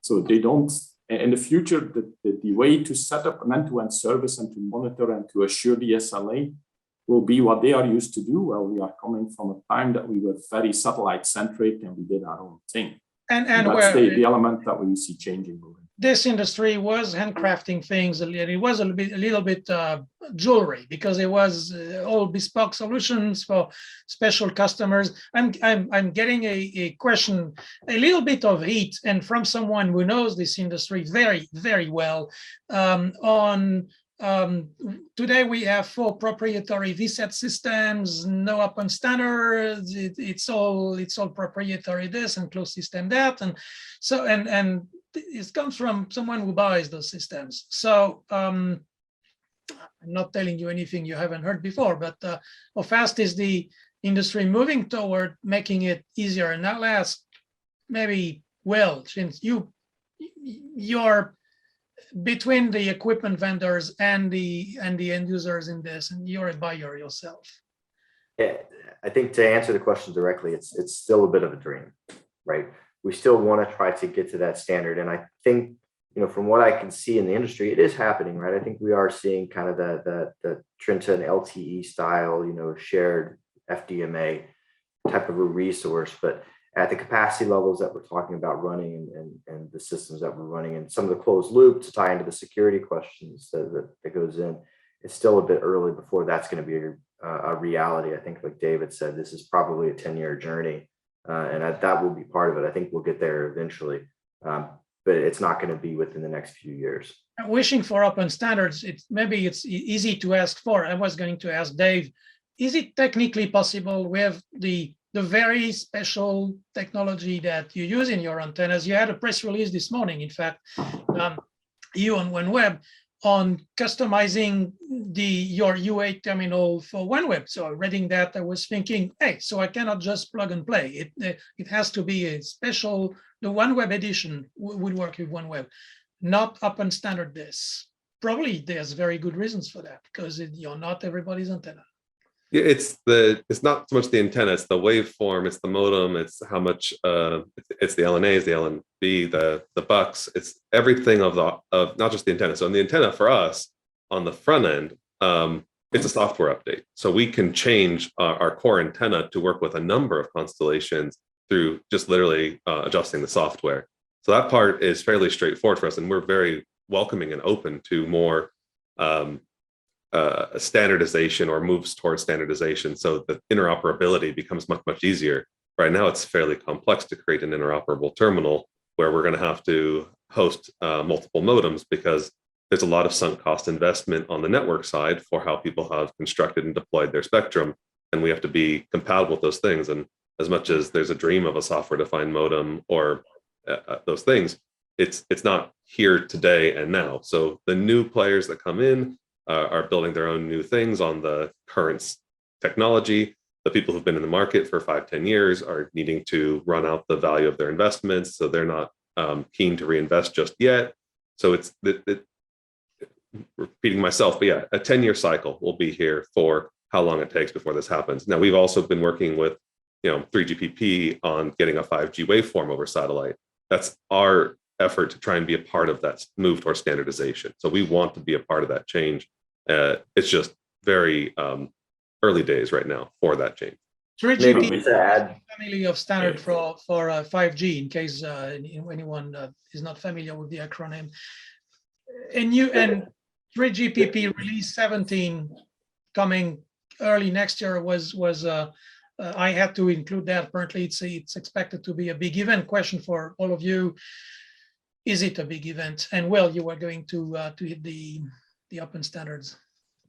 So they don't, in the future, the way to set up an end-to-end service and to monitor and to assure the SLA will be what they are used to do. Well, we are coming from a time that we were very satellite-centric and we did our own thing. And that's the element that we see changing. This industry was handcrafting things, and it was a little bit jewelry, because it was all bespoke solutions for special customers. I'm getting a question, a little bit of heat, and from someone who knows this industry very, very well, on today we have 4 proprietary VSAT systems, no open standards. It's all proprietary this and closed system that, and so and it comes from someone who buys those systems. So I'm not telling you anything you haven't heard before, but how fast is the industry moving toward making it easier? And that last maybe, well, since you're between the equipment vendors and the end users in this, and you're a buyer yourself. Yeah, I think to answer the question directly, it's still a bit of a dream, right? We still want to try to get to that standard, and I think, you know, from what I can see in the industry, it is happening, right? I think we are seeing kind of the Trinta and LTE style, you know, shared FDMA type of a resource, but at the capacity levels that we're talking about running and the systems that we're running and some of the closed loop to tie into the security questions that goes in, it's still a bit early before that's going to be a reality. I think, like David said, this is probably a 10-year journey, and that will be part of it. I think we'll get there eventually, but it's not going to be within the next few years. Wishing for open standards, maybe it's easy to ask for. I was going to ask Dave, is it technically possible with the very special technology that you use in your antennas? You had a press release this morning, in fact, you on OneWeb, on customizing your U8 terminal for OneWeb. So reading that, I was thinking, hey, so I cannot just plug and play. It has to be a special, the OneWeb edition would work with OneWeb, not open standard this. Probably there's very good reasons for that, because you're not everybody's antenna. Yeah, it's not so much the antenna, it's the waveform, it's the modem, it's how much it's the LNAs, the LNB, the bucks, it's everything of not just the antenna. So in the antenna for us on the front end, it's a software update. So we can change our core antenna to work with a number of constellations through just literally adjusting the software. So that part is fairly straightforward for us, and we're very welcoming and open to more standardization or moves towards standardization, so the interoperability becomes much easier. Right now, it's fairly complex to create an interoperable terminal where we're going to have to host multiple modems, because there's a lot of sunk cost investment on the network side for how people have constructed and deployed their spectrum, and we have to be compatible with those things. And as much as there's a dream of a software-defined modem or those things, it's not here today and now. So the new players that come in are building their own new things on the current technology. The people who've been in the market for 5-10 years are needing to run out the value of their investments, so they're not keen to reinvest just yet. So it's repeating myself, but yeah, a 10-year cycle will be here for how long it takes before this happens. Now, we've also been working with 3GPP on getting a 5G waveform over satellite. That's our effort to try and be a part of that move towards standardization. So we want to be a part of that change. It's just very early days right now for that change. 3GPP is a family of standard for 5G, in case anyone is not familiar with the acronym. And 3GPP release 17 coming early next year was I had to include that. Apparently, it's expected to be a big event. Question for all of you: is it a big event? And Will, you were going to hit the open standards.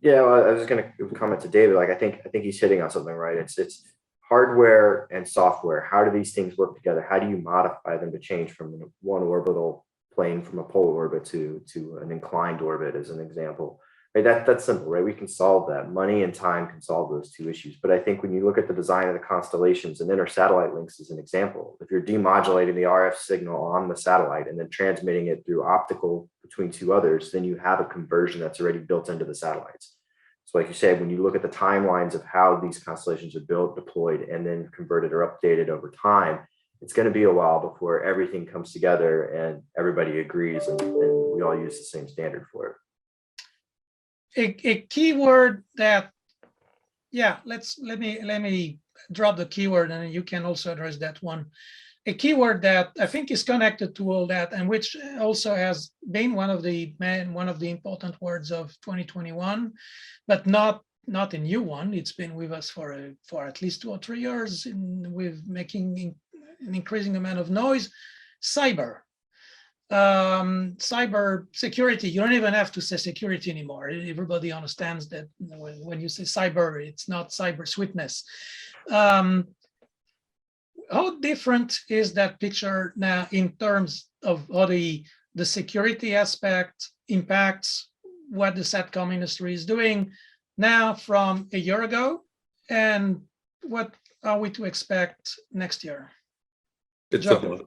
Yeah, well, I was going to comment to David. Like, I think he's hitting on something, right? It's hardware and software. How do these things work together? How do you modify them to change from one orbital plane from a polar orbit to an inclined orbit, as an example? Right, that's simple, right? We can solve that. Money and time can solve those two issues. But I think when you look at the design of the constellations and inter-satellite links as an example, if you're demodulating the RF signal on the satellite and then transmitting it through optical between two others, then you have a conversion that's already built into the satellites. So like you said, when you look at the timelines of how these constellations are built, deployed, and then converted or updated over time, it's going to be a while before everything comes together and everybody agrees and we all use the same standard for it. A keyword that, yeah, let me drop the keyword and you can also address that one. A keyword that I think is connected to all that, and which also has been one of the important words of 2021, but not a new one. It's been with us for at least 2 or 3 years, with making an increasing amount of noise. Cyber. cyber security, you don't even have to say security anymore. Everybody understands that when you say cyber, it's not cyber sweetness. How different is that picture now in terms of how the security aspect impacts what the SATCOM industry is doing now from a year ago, and what are we to expect next year? Joe,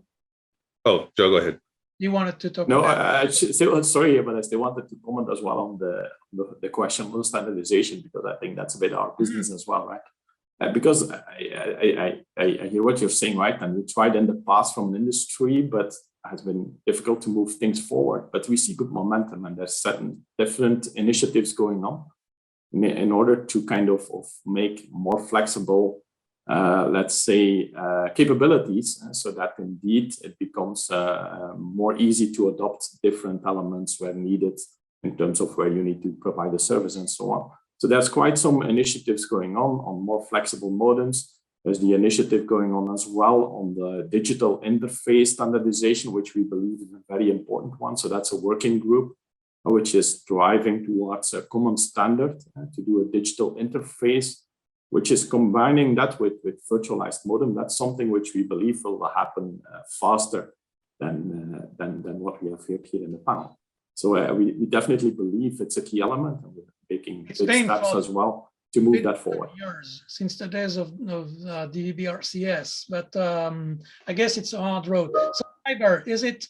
go ahead. You wanted to talk No, about sorry, but I still wanted to comment as well on the question on standardization, because I think that's a bit our business as well, right? Because I hear what you're saying, right? And we tried in the past from the industry, but it has been difficult to move things forward. But we see good momentum, and there's certain different initiatives going on in order to kind of make more flexible, let's say, capabilities, so that indeed it becomes more easy to adopt different elements where needed in terms of where you need to provide a service and so on. So there's quite some initiatives going on more flexible modems. There's the initiative going on as well on the digital interface standardization, which we believe is a very important one. So that's a working group which is driving towards a common standard to do a digital interface, which is combining that with virtualized modem. That's something which we believe will happen faster than what we have heard here in the panel. So we definitely believe it's a key element, and we're taking big steps as well to move that forward. Years, since the days of DVB-RCS, but I guess it's a hard road. So cyber, is it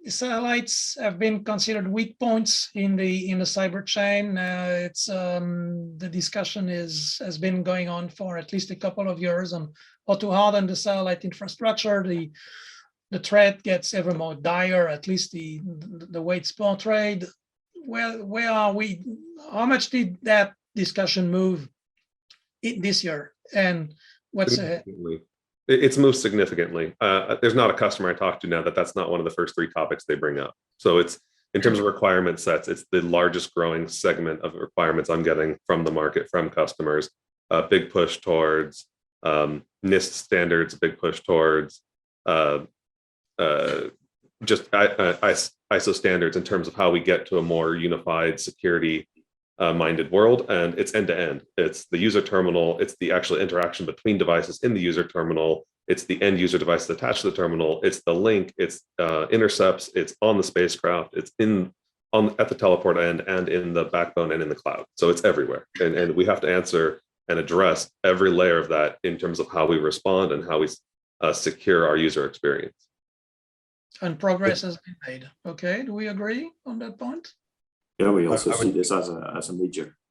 satellites have been considered weak points in the cyber chain. It's the discussion has been going on for at least a couple of years on how to harden the satellite infrastructure. The threat gets ever more dire, at least the way it's portrayed. Where are we? How much did that discussion move this year? And what's ahead? It's moved significantly. There's not a customer I talk to now that's not one of the first three topics they bring up. So it's, in terms of requirement sets, it's the largest growing segment of requirements I'm getting from the market, from customers. Big push towards NIST standards, big push towards just ISO standards in terms of how we get to a more unified security minded world. And it's end to end. It's the user terminal. It's the actual interaction between devices in the user terminal. It's the end user devices attached to the terminal. It's the link. It's intercepts. It's on the spacecraft. It's at the teleport end and in the backbone and in the cloud. So it's everywhere. And we have to answer and address every layer of that in terms of how we respond and how we secure our user experience. And progress has been made. Okay, do we agree on that point? Yeah, we also see this as a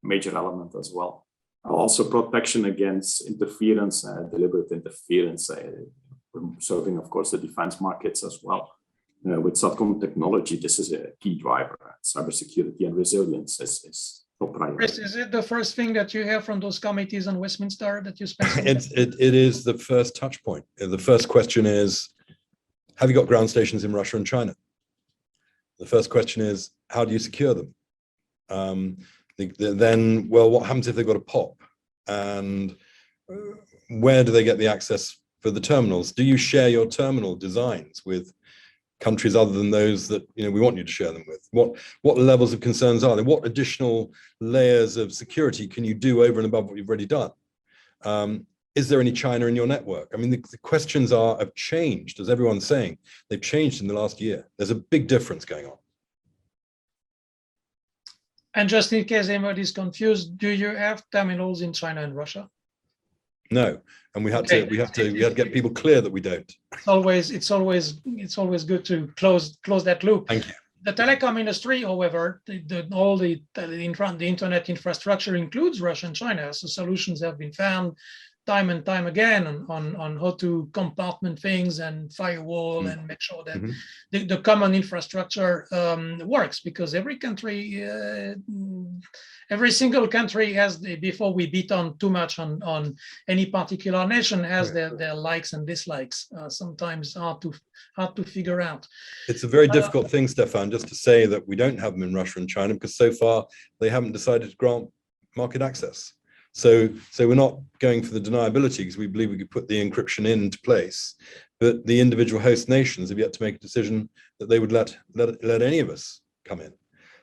major element as well. Also, protection against interference, deliberate interference. We're serving, of course, the defense markets as well. With SATCOM technology, this is a key driver. Cybersecurity and resilience is top priority. Chris, is it the first thing that you hear from those committees in Westminster that you spend? It is the first touch point. The first question is, have you got ground stations in Russia and China? The first question is, how do you secure them? Then, well, what happens if they've got a POP? And where do they get the access for the terminals? Do you share your terminal designs with countries other than those that we want you to share them with? What levels of concerns are there? What additional layers of security can you do over and above what you've already done? Is there any China in your network? I mean, the questions have changed, as everyone's saying. They've changed in the last year. There's a big difference going on. And just in case anybody's confused, do you have terminals in China and Russia? No, and we had to get people clear that we don't. It's always good to close that loop. Thank you. The telecom industry, however, all the internet infrastructure includes Russia and China. So solutions have been found time and time again on how to compartment things and firewall and make sure that the common infrastructure works, because every single country has, before we beat on too much on any particular nation, has their likes and dislikes. Sometimes hard to figure out. It's a very difficult thing, Stefan, just to say that we don't have them in Russia and China, because so far they haven't decided to grant market access. So we're not going for the deniability because we believe we could put the encryption into place, but the individual host nations have yet to make a decision that they would let any of us come in.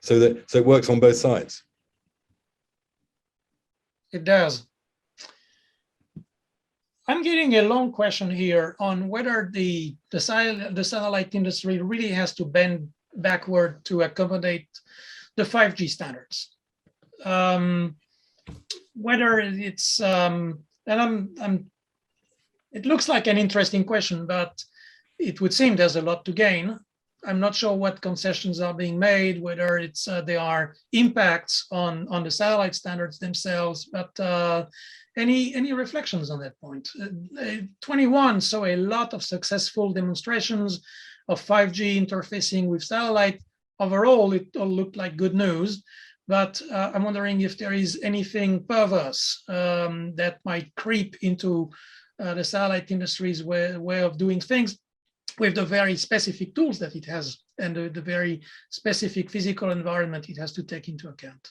So it works on both sides. It does. I'm getting a long question here on whether the satellite industry really has to bend backward to accommodate the 5G standards. Whether it's it looks like an interesting question, but it would seem there's a lot to gain. I'm not sure what concessions are being made, whether it's there are impacts on the satellite standards themselves, but any reflections on that point? 21 saw a lot of successful demonstrations of 5G interfacing with satellite. Overall, it all looked like good news, but I'm wondering if there is anything perverse that might creep into the satellite industry's way of doing things with the very specific tools that it has and the very specific physical environment it has to take into account.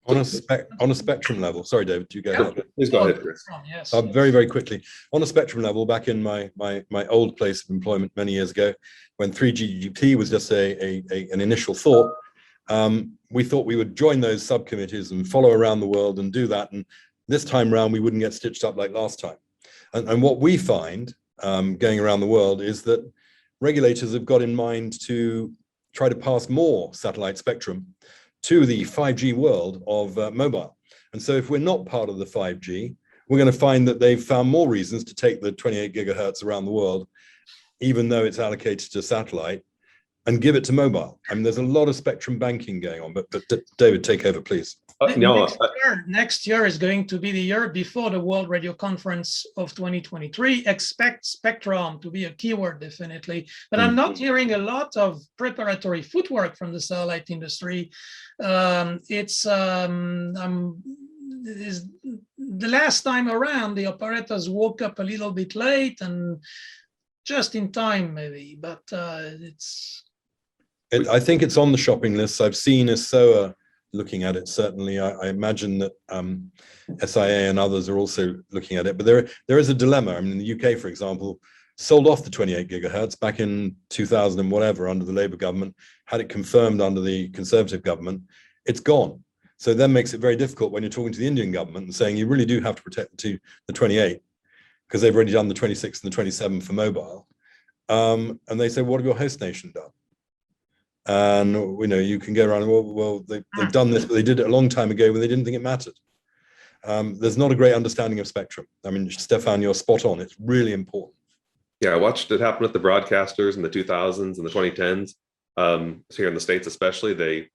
On a spectrum level, sorry, David, do you go ahead? Please go ahead, Chris. Yes. Very, very quickly. On a spectrum level, back in my old place of employment many years ago, when 3GPP was just an initial thought, we thought we would join those subcommittees and follow around the world and do that. And this time around, we wouldn't get stitched up like last time. And what we find going around the world is that regulators have got in mind to try to pass more satellite spectrum to the 5G world of mobile. And so if we're not part of the 5G, we're going to find that they've found more reasons to take the 28 gigahertz around the world, even though it's allocated to satellite, and give it to mobile. I mean, there's a lot of spectrum banking going on, but David, take over, please. Next year is going to be the year before the World Radio Conference of 2023. Expect spectrum to be a keyword, definitely. But I'm not hearing a lot of preparatory footwork from the satellite industry. The last time around, the operators woke up a little bit late and just in time, maybe. But I think it's on the shopping list. I've seen SOA looking at it. Certainly, I imagine that SIA and others are also looking at it. But there is a dilemma. I mean, in the UK, for example, sold off the 28 gigahertz back in 2000 and whatever under the Labour government, had it confirmed under the Conservative government. It's gone. So that makes it very difficult when you're talking to the Indian government and saying you really do have to protect the 28 because they've already done the 26 and the 27 for mobile. And they say, what have your host nation done? And you can go around, well, they've done this, but they did it a long time ago when they didn't think it mattered. There's not a great understanding of spectrum. I mean, Stefan, you're spot on. It's really important. Yeah, I watched it happen with the broadcasters in the 2000s and the 2010s. Here in the States especially, they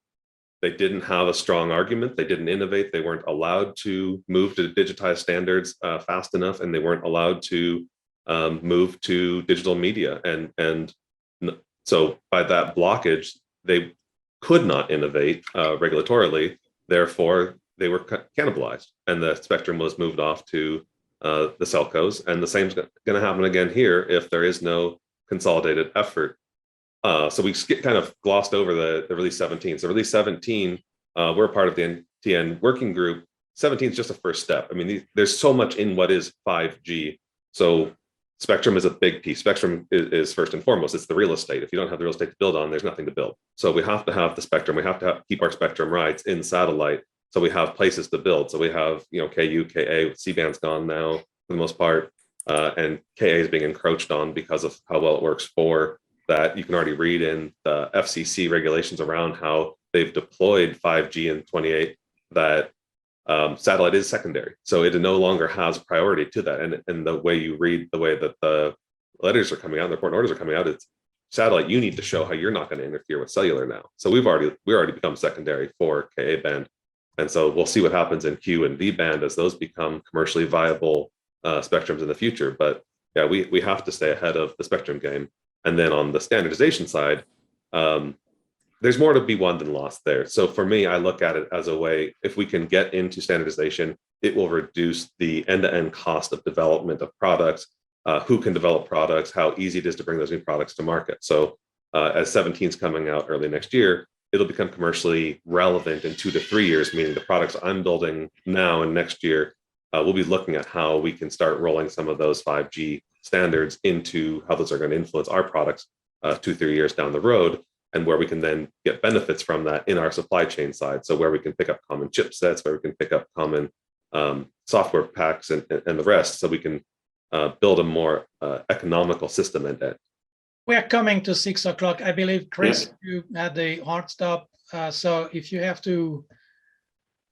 didn't have a strong argument. They didn't innovate. They weren't allowed to move to digitized standards fast enough, and they weren't allowed to move to digital media. And so by that blockage, they could not innovate regulatorily. Therefore, they were cannibalized, and the spectrum was moved off to the telcos. And the same is going to happen again here if there is no consolidated effort. So we kind of glossed over the release 17. So release 17, we're part of the NTN working group. 17 is just a first step. I mean, there's so much in what is 5G. So spectrum is a big piece. Spectrum is first and foremost. It's the real estate. If you don't have the real estate to build on, there's nothing to build. So we have to have the spectrum. We have to keep our spectrum rights in satellite. So we have places to build. So we have, KU, KA, C-band's gone now for the most part, and KA is being encroached on because of how well it works for that. You can already read in the FCC regulations around how they've deployed 5G in 28 that satellite is secondary. So it no longer has priority to that. And the way you read, the way that the letters are coming out, the important orders are coming out, it's satellite, you need to show how you're not going to interfere with cellular now. So we already become secondary for KA band. And so we'll see what happens in Q and V band as those become commercially viable spectrums in the future. But yeah, we have to stay ahead of the spectrum game. And then on the standardization side, there's more to be won than lost there. So for me, I look at it as a way, if we can get into standardization, it will reduce the end-to-end cost of development of products, who can develop products, how easy it is to bring those new products to market. So as 17 is coming out early next year, it'll become commercially relevant in 2 to 3 years, meaning the products I'm building now and next year we'll be looking at how we can start rolling some of those 5G standards into how those are going to influence our products 2-3 years down the road, and where we can then get benefits from that in our supply chain side. So where we can pick up common chipsets, where we can pick up common software packs and the rest, so we can build a more economical system end to end. We're coming to 6 o'clock. I believe, Chris, you had the hard stop. So if you have to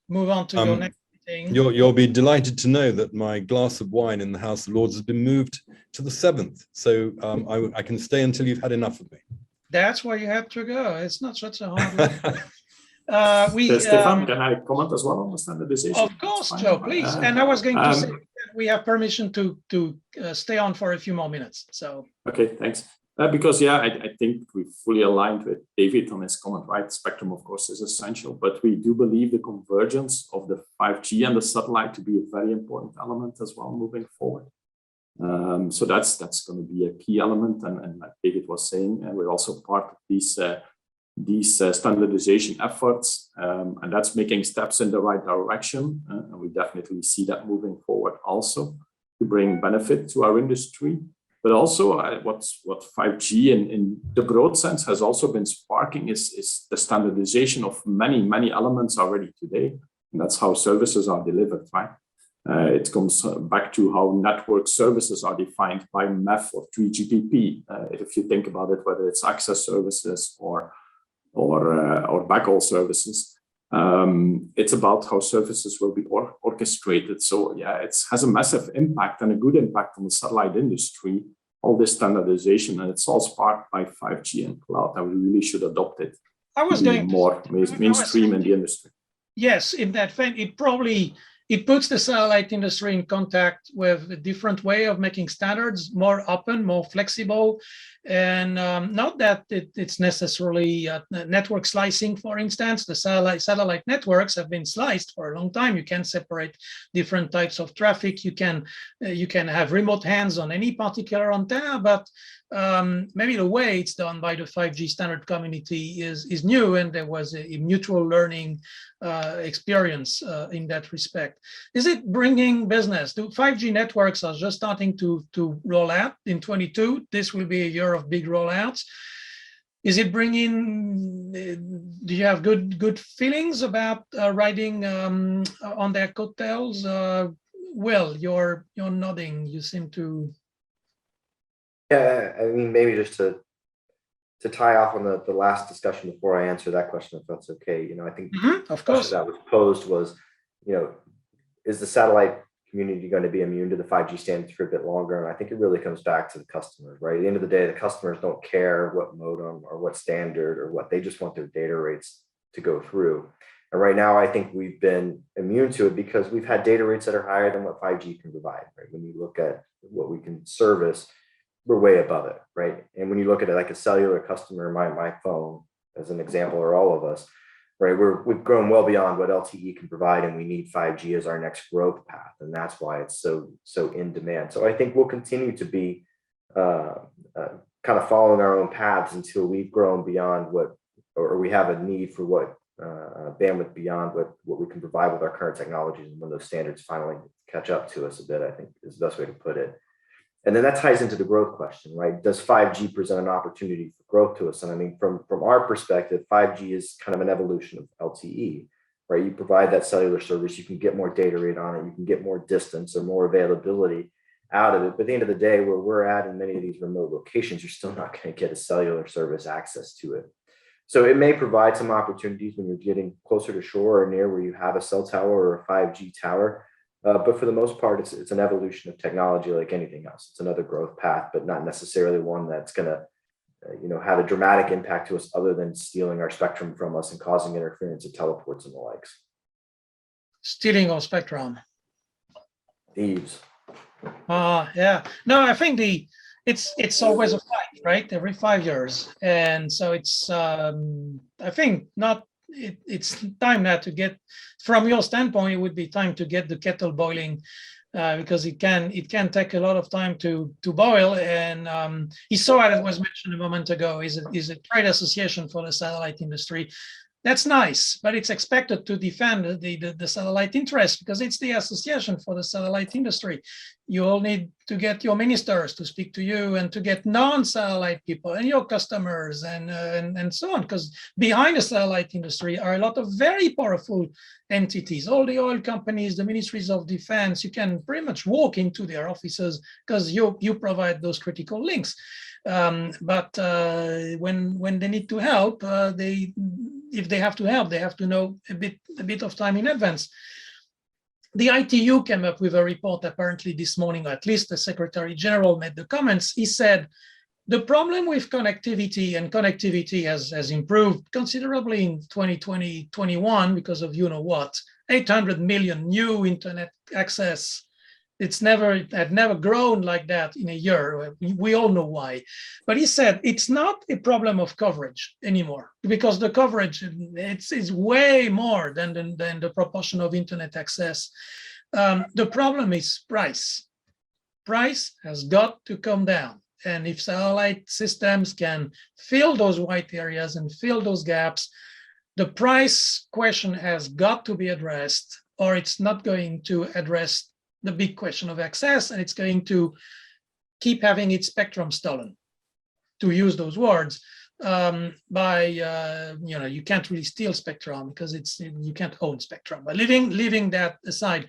move on to your next meeting. You'll be delighted to know that my glass of wine in the House of Lords has been moved to the 7th. So I can stay until you've had enough of me. That's where you have to go. It's not such a hard one. Stefan, can I comment as well on the standardization? Of course, Joe, please. And I was going to say that we have permission to stay on for a few more minutes. So okay, thanks. Because I think we fully aligned with David on his comment, right? Spectrum, of course, is essential, but we do believe the convergence of the 5G and the satellite to be a very important element as well moving forward. So that's going to be a key element, and like David was saying, we're also part of these standardization efforts, and that's making steps in the right direction. And we definitely see that moving forward also to bring benefit to our industry. But also what 5G in the broad sense has also been sparking is the standardization of many elements already today. And that's how services are delivered, right? It comes back to how network services are defined by MEF or 3GPP. If you think about it, whether it's access services or backhaul services, it's about how services will be orchestrated. So yeah, it has a massive impact and a good impact on the satellite industry, all this standardization, and it's all sparked by 5G and cloud, and we really should adopt it. I was going more mainstream in the industry. Yes, in that vein, it puts the satellite industry in contact with a different way of making standards, more open, more flexible, and not that it's necessarily network slicing, for instance. The satellite networks have been sliced for a long time. You can separate different types of traffic. You can have remote hands on any particular antenna, but maybe the way it's done by the 5G standard community is new, and there was a mutual learning experience in that respect. Is it bringing business? 5G networks are just starting to roll out in 22. This will be a year of big rollouts. Is it bringing? Do you have good feelings about riding on their coattails? Will, you're nodding. You seem to. Yeah, I mean, maybe just to tie off on the last discussion before I answer that question, if that's okay. I think of course that was posed was, is the satellite community going to be immune to the 5G standards for a bit longer? And I think it really comes back to the customers, right? At the end of the day, the customers don't care what modem or what standard or what, they just want their data rates to go through. And right now, I think we've been immune to it because we've had data rates that are higher than what 5G can provide, right? When you look at what we can service, we're way above it, right? And when you look at it like a cellular customer, my phone as an example, or all of us, right? We've grown well beyond what LTE can provide, and we need 5G as our next growth path, and that's why it's so in demand. So I think we'll continue to be kind of following our own paths until we've grown beyond what, or we have a need for what bandwidth beyond what we can provide with our current technologies, and when those standards finally catch up to us a bit, I think is the best way to put it. And then that ties into the growth question, right? Does 5G present an opportunity for growth to us? And I mean, from our perspective, 5G is kind of an evolution of LTE, right? You provide that cellular service, you can get more data rate on it, you can get more distance or more availability out of it. But at the end of the day, where we're at in many of these remote locations, you're still not going to get a cellular service access to it. So it may provide some opportunities when you're getting closer to shore or near where you have a cell tower or a 5G tower. But for the most part, it's an evolution of technology like anything else. It's another growth path, but not necessarily one that's going to, have a dramatic impact to us other than stealing our spectrum from us and causing interference at teleports and the likes. Stealing our spectrum. Thieves. Yeah. No, I think it's always a fight, right? Every 5 years, and so it's I think not. It's time now to get, from your standpoint, it would be time to get the kettle boiling, because it can take a lot of time to boil. And ISOAD, as was mentioned a moment ago, is a trade association for the satellite industry. That's nice, but it's expected to defend the satellite interest because it's the association for the satellite industry. You all need to get your ministers to speak to you and to get non-satellite people and your customers and so on, because behind the satellite industry are a lot of very powerful entities, all the oil companies, the ministries of defense. You can pretty much walk into their offices because you provide those critical links. But when they need to help, if they have to help, they have to know a bit of time in advance. The ITU came up with a report apparently this morning, or at least the Secretary General made the comments. He said, the problem with connectivity, and connectivity has improved considerably in 2020-21 because of 800 million new internet access. It had never grown like that in a year. We all know why. But he said it's not a problem of coverage anymore, because the coverage it's way more than the proportion of internet access. The problem is price. Price has got to come down. And if satellite systems can fill those white areas and fill those gaps, the price question has got to be addressed, or it's not going to address the big question of access, and it's going to keep having its spectrum stolen, to use those words, you can't really steal spectrum because you can't own spectrum. But leaving that aside,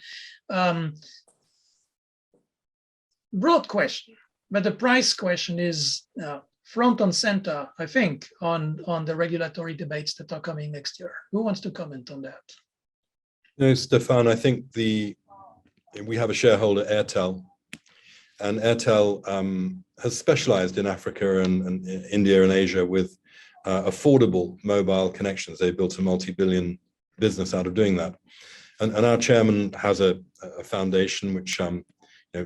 broad question, but the price question is front and center, I think, on the regulatory debates that are coming next year. Who wants to comment on that? No, Stefan, I think we have a shareholder, Airtel, and Airtel has specialized in Africa and India and Asia with affordable mobile connections. They built a multi-billion business out of doing that. And our chairman has a foundation which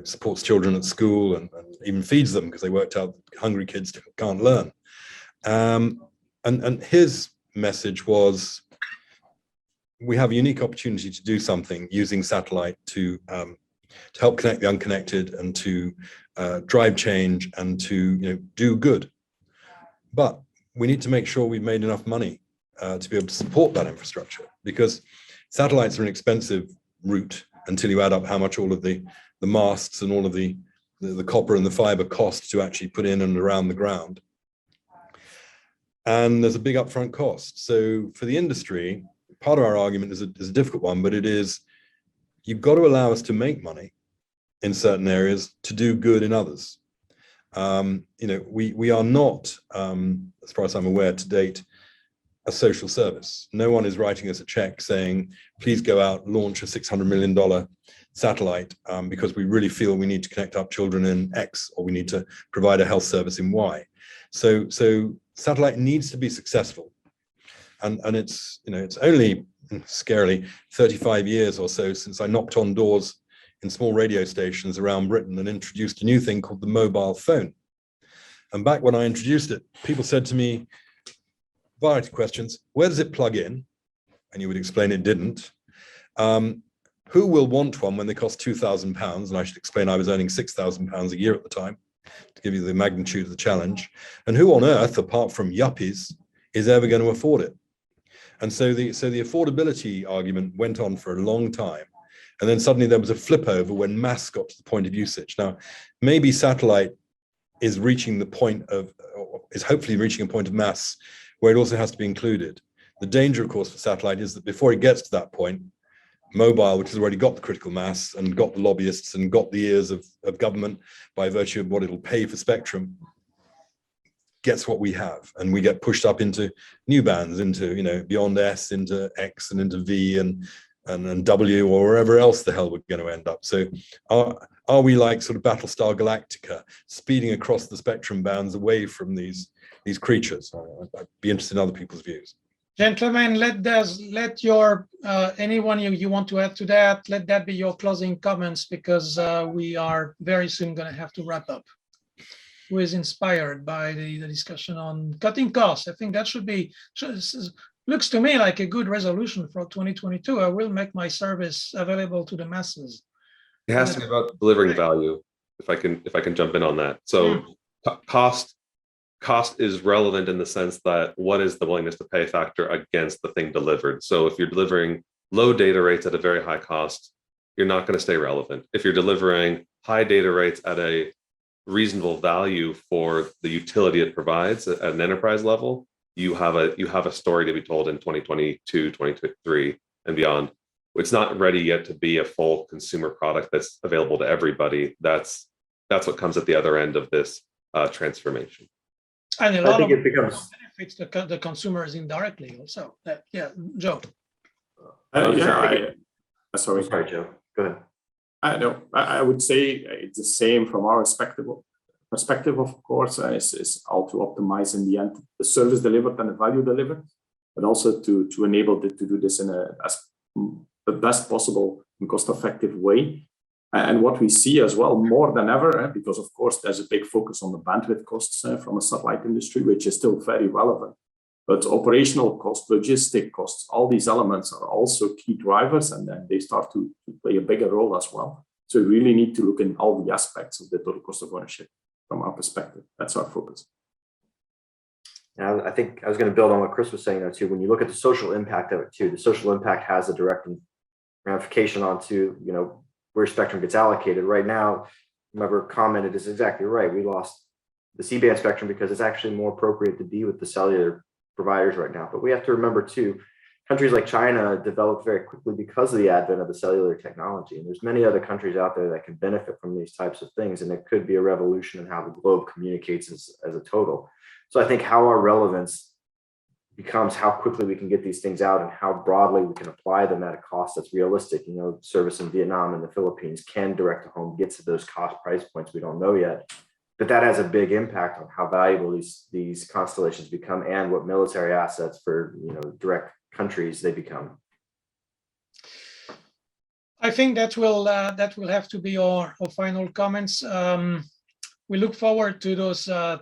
supports children at school and even feeds them, because they worked out hungry kids can't learn. And his message was, we have a unique opportunity to do something using satellite to help connect the unconnected and to drive change and to do good. But we need to make sure we've made enough money to be able to support that infrastructure, because satellites are an expensive route until you add up how much all of the masts and all of the copper and the fiber cost to actually put in and around the ground. And there's a big upfront cost. So for the industry, part of our argument is a difficult one, but it is, you've got to allow us to make money in certain areas to do good in others. We are not, as far as I'm aware to date, a social service. No one is writing us a check saying, please go out, launch a $600 million satellite because we really feel we need to connect up children in X, or we need to provide a health service in Y. So satellite needs to be successful. And it's only scarily 35 years or so since I knocked on doors in small radio stations around Britain and introduced a new thing called the mobile phone. And back when I introduced it, people said to me, variety of questions, where does it plug in? And you would explain it didn't. Who will want one when they cost £2,000? And I should explain I was earning £6,000 a year at the time, to give you the magnitude of the challenge. And who on earth, apart from yuppies, is ever going to afford it? And so the affordability argument went on for a long time. And then suddenly there was a flip over when mass got to the point of usage. Now, maybe satellite is reaching the point of, or is hopefully reaching a point of mass where it also has to be included. The danger, of course, for satellite is that before it gets to that point, mobile, which has already got the critical mass and got the lobbyists and got the ears of government by virtue of what it'll pay for spectrum, gets what we have, and we get pushed up into new bands, into beyond S, into X, and into V, and W, or wherever else the hell we're going to end up. So are we like sort of Battlestar Galactica, speeding across the spectrum bands away from these creatures? I'd be interested in other people's views. Gentlemen, let your anyone you want to add to that, let that be your closing comments, because we are very soon going to have to wrap up. Who is inspired by the discussion on cutting costs? I think that looks to me like a good resolution for 2022. I will make my service available to the masses. It has to be about delivering value. If I can jump in on that. So cost cost is relevant in the sense that what is the willingness to pay factor against the thing delivered? So if you're delivering low data rates at a very high cost, you're not going to stay relevant. If you're delivering high data rates at a reasonable value for the utility it provides at an enterprise level, you have a story to be told in 2022, 2023 and beyond. It's not ready yet to be a full consumer product that's available to everybody. That's what comes at the other end of this transformation. And a lot of it becomes benefits the consumers indirectly also. Yeah, Joe. Sorry, Joe. Go ahead. I would say it's the same from our perspective, of course, is how to optimize in the end the service delivered and the value delivered, but also to enable it to do this in the best possible and cost-effective way. And what we see as well, more than ever, because of course there's a big focus on the bandwidth costs from a satellite industry, which is still very relevant. But operational costs, logistic costs, all these elements are also key drivers, and then they start to play a bigger role as well. So we really need to look in all the aspects of the total cost of ownership from our perspective. That's our focus. Yeah, I think I was going to build on what Chris was saying there too. When you look at the social impact of it too, the social impact has a direct ramification onto, where spectrum gets allocated. Right now, whoever commented is exactly right. We lost the C-band spectrum because it's actually more appropriate to be with the cellular providers right now. But we have to remember too, countries like China developed very quickly because of the advent of the cellular technology. And there's many other countries out there that can benefit from these types of things. And it could be a revolution in how the globe communicates as a total. So I think how our relevance becomes how quickly we can get these things out and how broadly we can apply them at a cost that's realistic. Service in Vietnam and the Philippines can direct to home get to those cost price points we don't know yet. But that has a big impact on how valuable these constellations become and what military assets for direct countries they become. I think that will have to be our final comments. We look forward to those an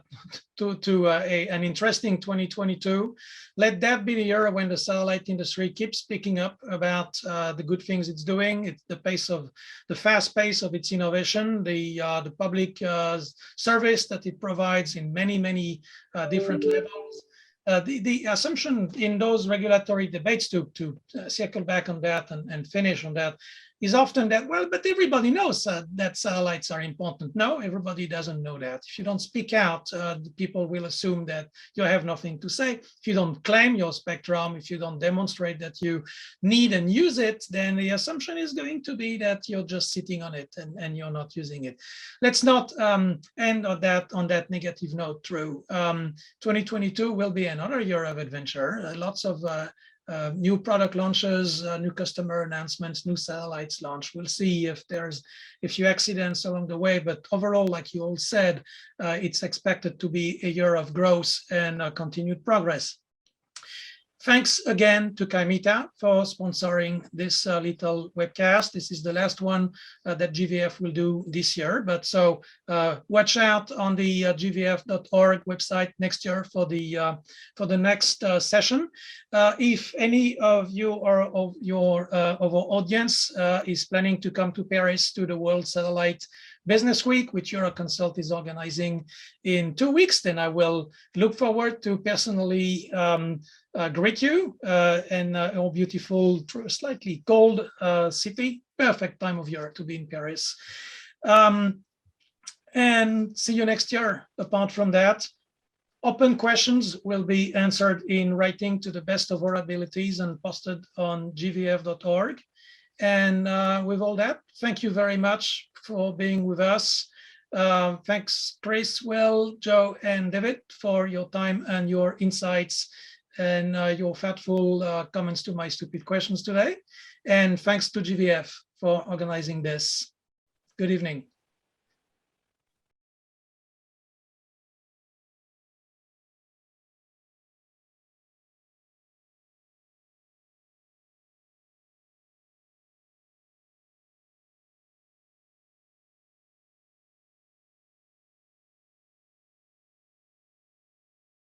interesting 2022. Let that be the year when the satellite industry keeps picking up about the good things it's doing. It's the fast pace of its innovation, the public service that it provides in many different levels. The assumption in those regulatory debates to circle back on that and finish on that is often that, well, but everybody knows that satellites are important. No, everybody doesn't know that. If you don't speak out, the people will assume that you have nothing to say. If you don't claim your spectrum, if you don't demonstrate that you need and use it, then the assumption is going to be that you're just sitting on it and you're not using it. Let's not end on that negative note. 2022 will be another year of adventure. Lots of new product launches, new customer announcements, new satellites launch. We'll see if there's a few accidents along the way, but overall, like you all said, it's expected to be a year of growth and continued progress. Thanks again to Kymeta for sponsoring this little webcast. This is the last one that GVF will do this year, but so watch out on the gvf.org website next year for the next session. If any of you or of our audience is planning to come to Paris to the World Satellite Business Week, which Euroconsult is organizing in 2 weeks, then I will look forward to personally greet you in our beautiful, slightly cold city. Perfect time of year to be in Paris. And see you next year. Apart from that, open questions will be answered in writing to the best of our abilities and posted on gvf.org. And with all that, thank you very much for being with us. Thanks, Chris, Will, Joe, and David for your time and your insights and your thoughtful comments to my stupid questions today. And thanks to GVF for organizing this. Good evening.